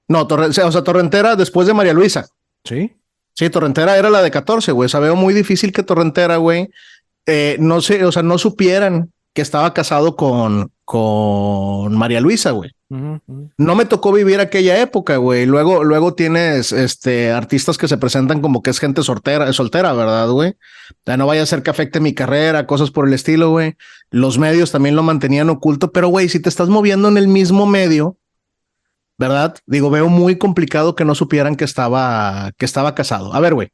No, Torrentera después de María Luisa. Sí. Sí, Torrentera era la de 14, güey. O sea, veo muy difícil que Torrentera, güey, no sé, o sea, no supieran que estaba casado con María Luisa, güey. No me tocó vivir aquella época, güey. Luego tienes artistas que se presentan como que es gente soltera, ¿verdad, güey? No vaya a ser que afecte mi carrera, cosas por el estilo, güey. Los medios también lo mantenían oculto, pero güey, si te estás moviendo en el mismo medio, ¿verdad? Digo, veo muy complicado que no supieran que estaba casado. A ver, güey.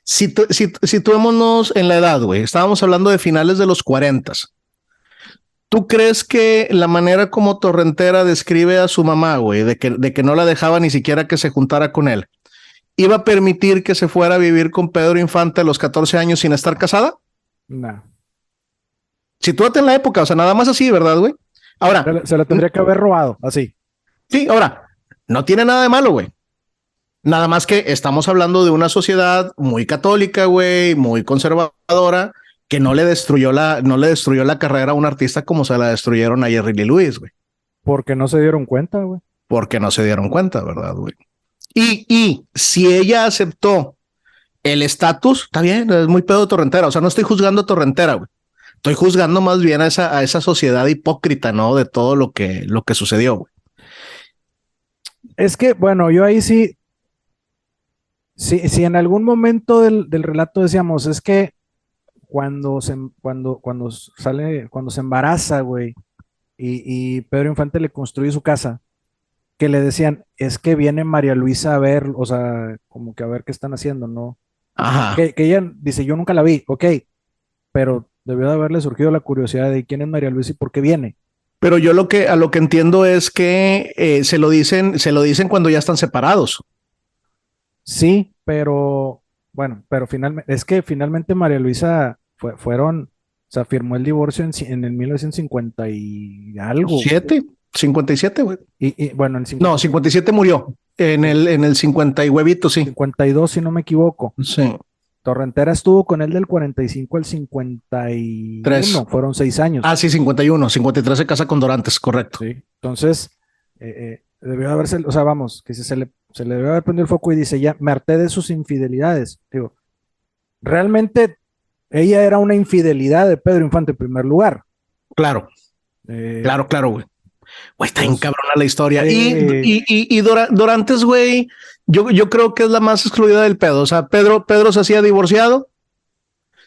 Situémonos en la edad, güey. Estábamos hablando de finales de los 40. ¿Tú crees que la manera como Torrentera describe a su mamá, güey, de que no la dejaba ni siquiera que se juntara con él, iba a permitir que se fuera a vivir con Pedro Infante a los 14 años sin estar casada? No. Sitúate en la época, o sea, nada más así, ¿verdad, güey? Ahora. Se la tendría que haber robado, así. Sí, ahora, no tiene nada de malo, güey. Nada más que estamos hablando de una sociedad muy católica, güey, muy conservadora, que no le destruyó la carrera a un artista como se la destruyeron a Jerry Lee Lewis, güey. Porque no se dieron cuenta, güey. Porque no se dieron cuenta, ¿verdad, güey? Y si ella aceptó el estatus, está bien, es muy pedo Torrentera. O sea, no estoy juzgando a Torrentera, güey. Estoy juzgando más bien a esa sociedad hipócrita, ¿no? De todo lo que sucedió, güey. Es que, bueno, yo ahí sí. Si en algún momento del relato decíamos, es que cuando se embaraza, güey, y Pedro Infante le construye su casa, que le decían, es que viene María Luisa a ver, o sea, como que a ver qué están haciendo, ¿no? Ajá. Que ella dice, yo nunca la vi, ok, pero debió de haberle surgido la curiosidad de quién es María Luisa y por qué viene. Pero yo a lo que entiendo es que se lo dicen cuando ya están separados. Sí, pero bueno, pero finalmente María Luisa o sea, firmó el divorcio en el 1950 y algo. 57, güey. Y bueno, No, 57 murió. En el 50 y huevito, sí. 52, si no me equivoco. Sí. Torrentera estuvo con él del 45 al 51, fueron 6 años. Ah, sí, 51, 53 se casa con Dorantes, correcto. Sí, entonces, debió de haberse, o sea, vamos, que se le debió haber prendido el foco y dice, ya, me harté de sus infidelidades. Digo, realmente ella era una infidelidad de Pedro Infante en primer lugar. Claro, claro, güey. Güey, está bien cabrona la historia. Dorantes, güey, yo creo que es la más excluida del pedo. O sea, Pedro se hacía divorciado.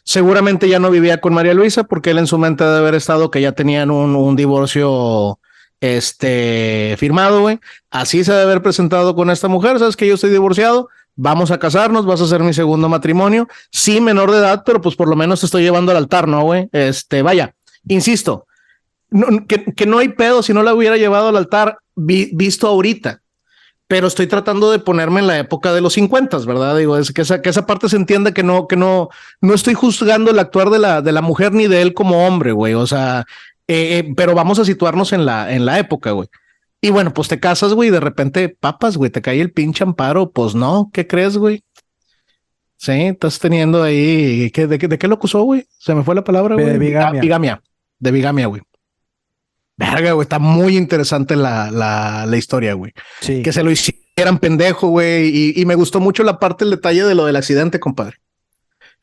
Seguramente ya no vivía con María Luisa porque él en su mente debe haber estado que ya tenían un divorcio firmado, güey. Así se debe haber presentado con esta mujer. Sabes que yo estoy divorciado. Vamos a casarnos, vas a ser mi segundo matrimonio. Sí, menor de edad, pero pues por lo menos te estoy llevando al altar, ¿no, güey? Vaya, insisto, que no hay pedo si no la hubiera llevado al altar visto ahorita, pero estoy tratando de ponerme en la época de los 50, ¿verdad? Digo, es que esa parte se entienda que no estoy juzgando el actuar de la mujer ni de él como hombre, güey. O sea, Pero vamos a situarnos en la época, güey. Y bueno, pues te casas, güey, y de repente, papas, güey, te cae el pinche amparo. Pues no, ¿qué crees, güey? Sí, estás teniendo ahí. ¿De qué lo acusó, güey? Se me fue la palabra, güey. De bigamia. Bigamia. De bigamia, güey. Verga, güey, está muy interesante la historia, güey. Sí. Que se lo hicieran pendejo, güey. Y me gustó mucho la parte, el detalle de lo del accidente, compadre.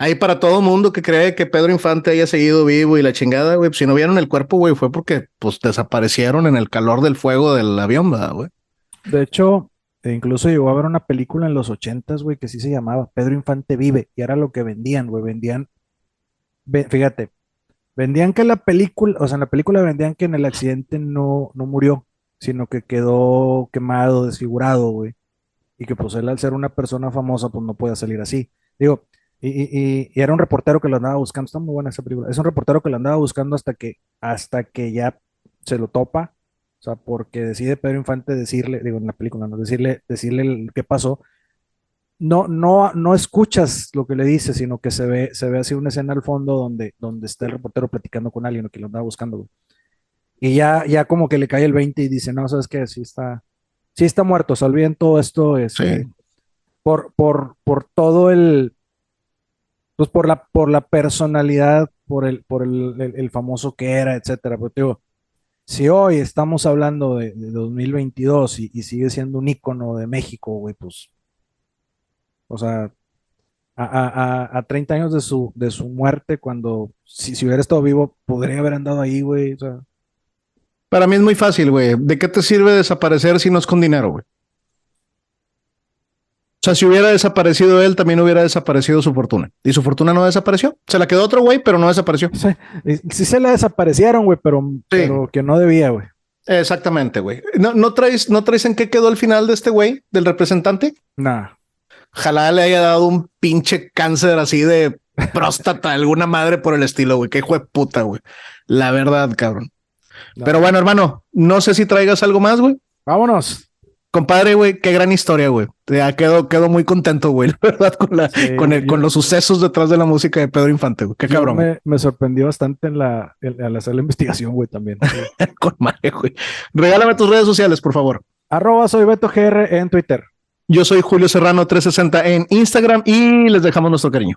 Ahí para todo mundo que cree que Pedro Infante haya seguido vivo y la chingada, güey, pues si no vieron el cuerpo, güey, fue porque pues desaparecieron en el calor del fuego del avión, ¿verdad, güey? De hecho, incluso llegó a haber una película en los 80s, güey, que sí se llamaba Pedro Infante vive, y era lo que vendían, güey, fíjate, vendían que la película, o sea, en la película vendían que en el accidente no murió, sino que quedó quemado, desfigurado, güey, y que pues él al ser una persona famosa, pues no podía salir así. Digo, y era un reportero que lo andaba buscando, está muy buena esa película, es un reportero que lo andaba buscando hasta que ya se lo topa, o sea, porque decide Pedro Infante decirle, digo, en la película, ¿no? Decirle qué pasó. No escuchas lo que le dice, sino que se ve así una escena al fondo donde está el reportero platicando con alguien, ¿no? Que lo andaba buscando, güey. Y ya como que le cae el 20 y dice, no, ¿sabes qué? Sí está muerto, o sea, olviden todo esto, Sí. por todo pues por la personalidad, por el famoso que era, etcétera. Pero te digo, si hoy estamos hablando de 2022 y sigue siendo un ícono de México, güey, pues, o sea, a 30 años de su muerte, cuando si hubiera estado vivo, podría haber andado ahí, güey. O sea, Para mí es muy fácil, güey. ¿De qué te sirve desaparecer si no es con dinero, güey? O sea, si hubiera desaparecido él, también hubiera desaparecido su fortuna. Y su fortuna no desapareció. Se la quedó otro güey, pero no desapareció. sí, sí se la desaparecieron, güey, pero, Sí, pero que no debía, güey. exactamente, güey. ¿No traes en qué quedó el final de este güey, del representante? Nada. Ojalá le haya dado un pinche cáncer así de próstata, alguna madre por el estilo, güey. Qué hijo de puta, güey. La verdad, cabrón. Pero No. bueno, hermano, no sé si traigas algo más, güey. Vámonos. Compadre, güey, qué gran historia, güey. Ya quedo muy contento, güey, la verdad, Sí, con los sucesos detrás de la música de Pedro Infante, güey. Qué yo cabrón, güey. me sorprendió bastante al hacer la investigación, güey, también. Sí. Con madre, güey. Regálame tus redes sociales, por favor. Soy Beto GR en Twitter. Yo soy Julio Serrano 360 en Instagram y les dejamos nuestro cariño.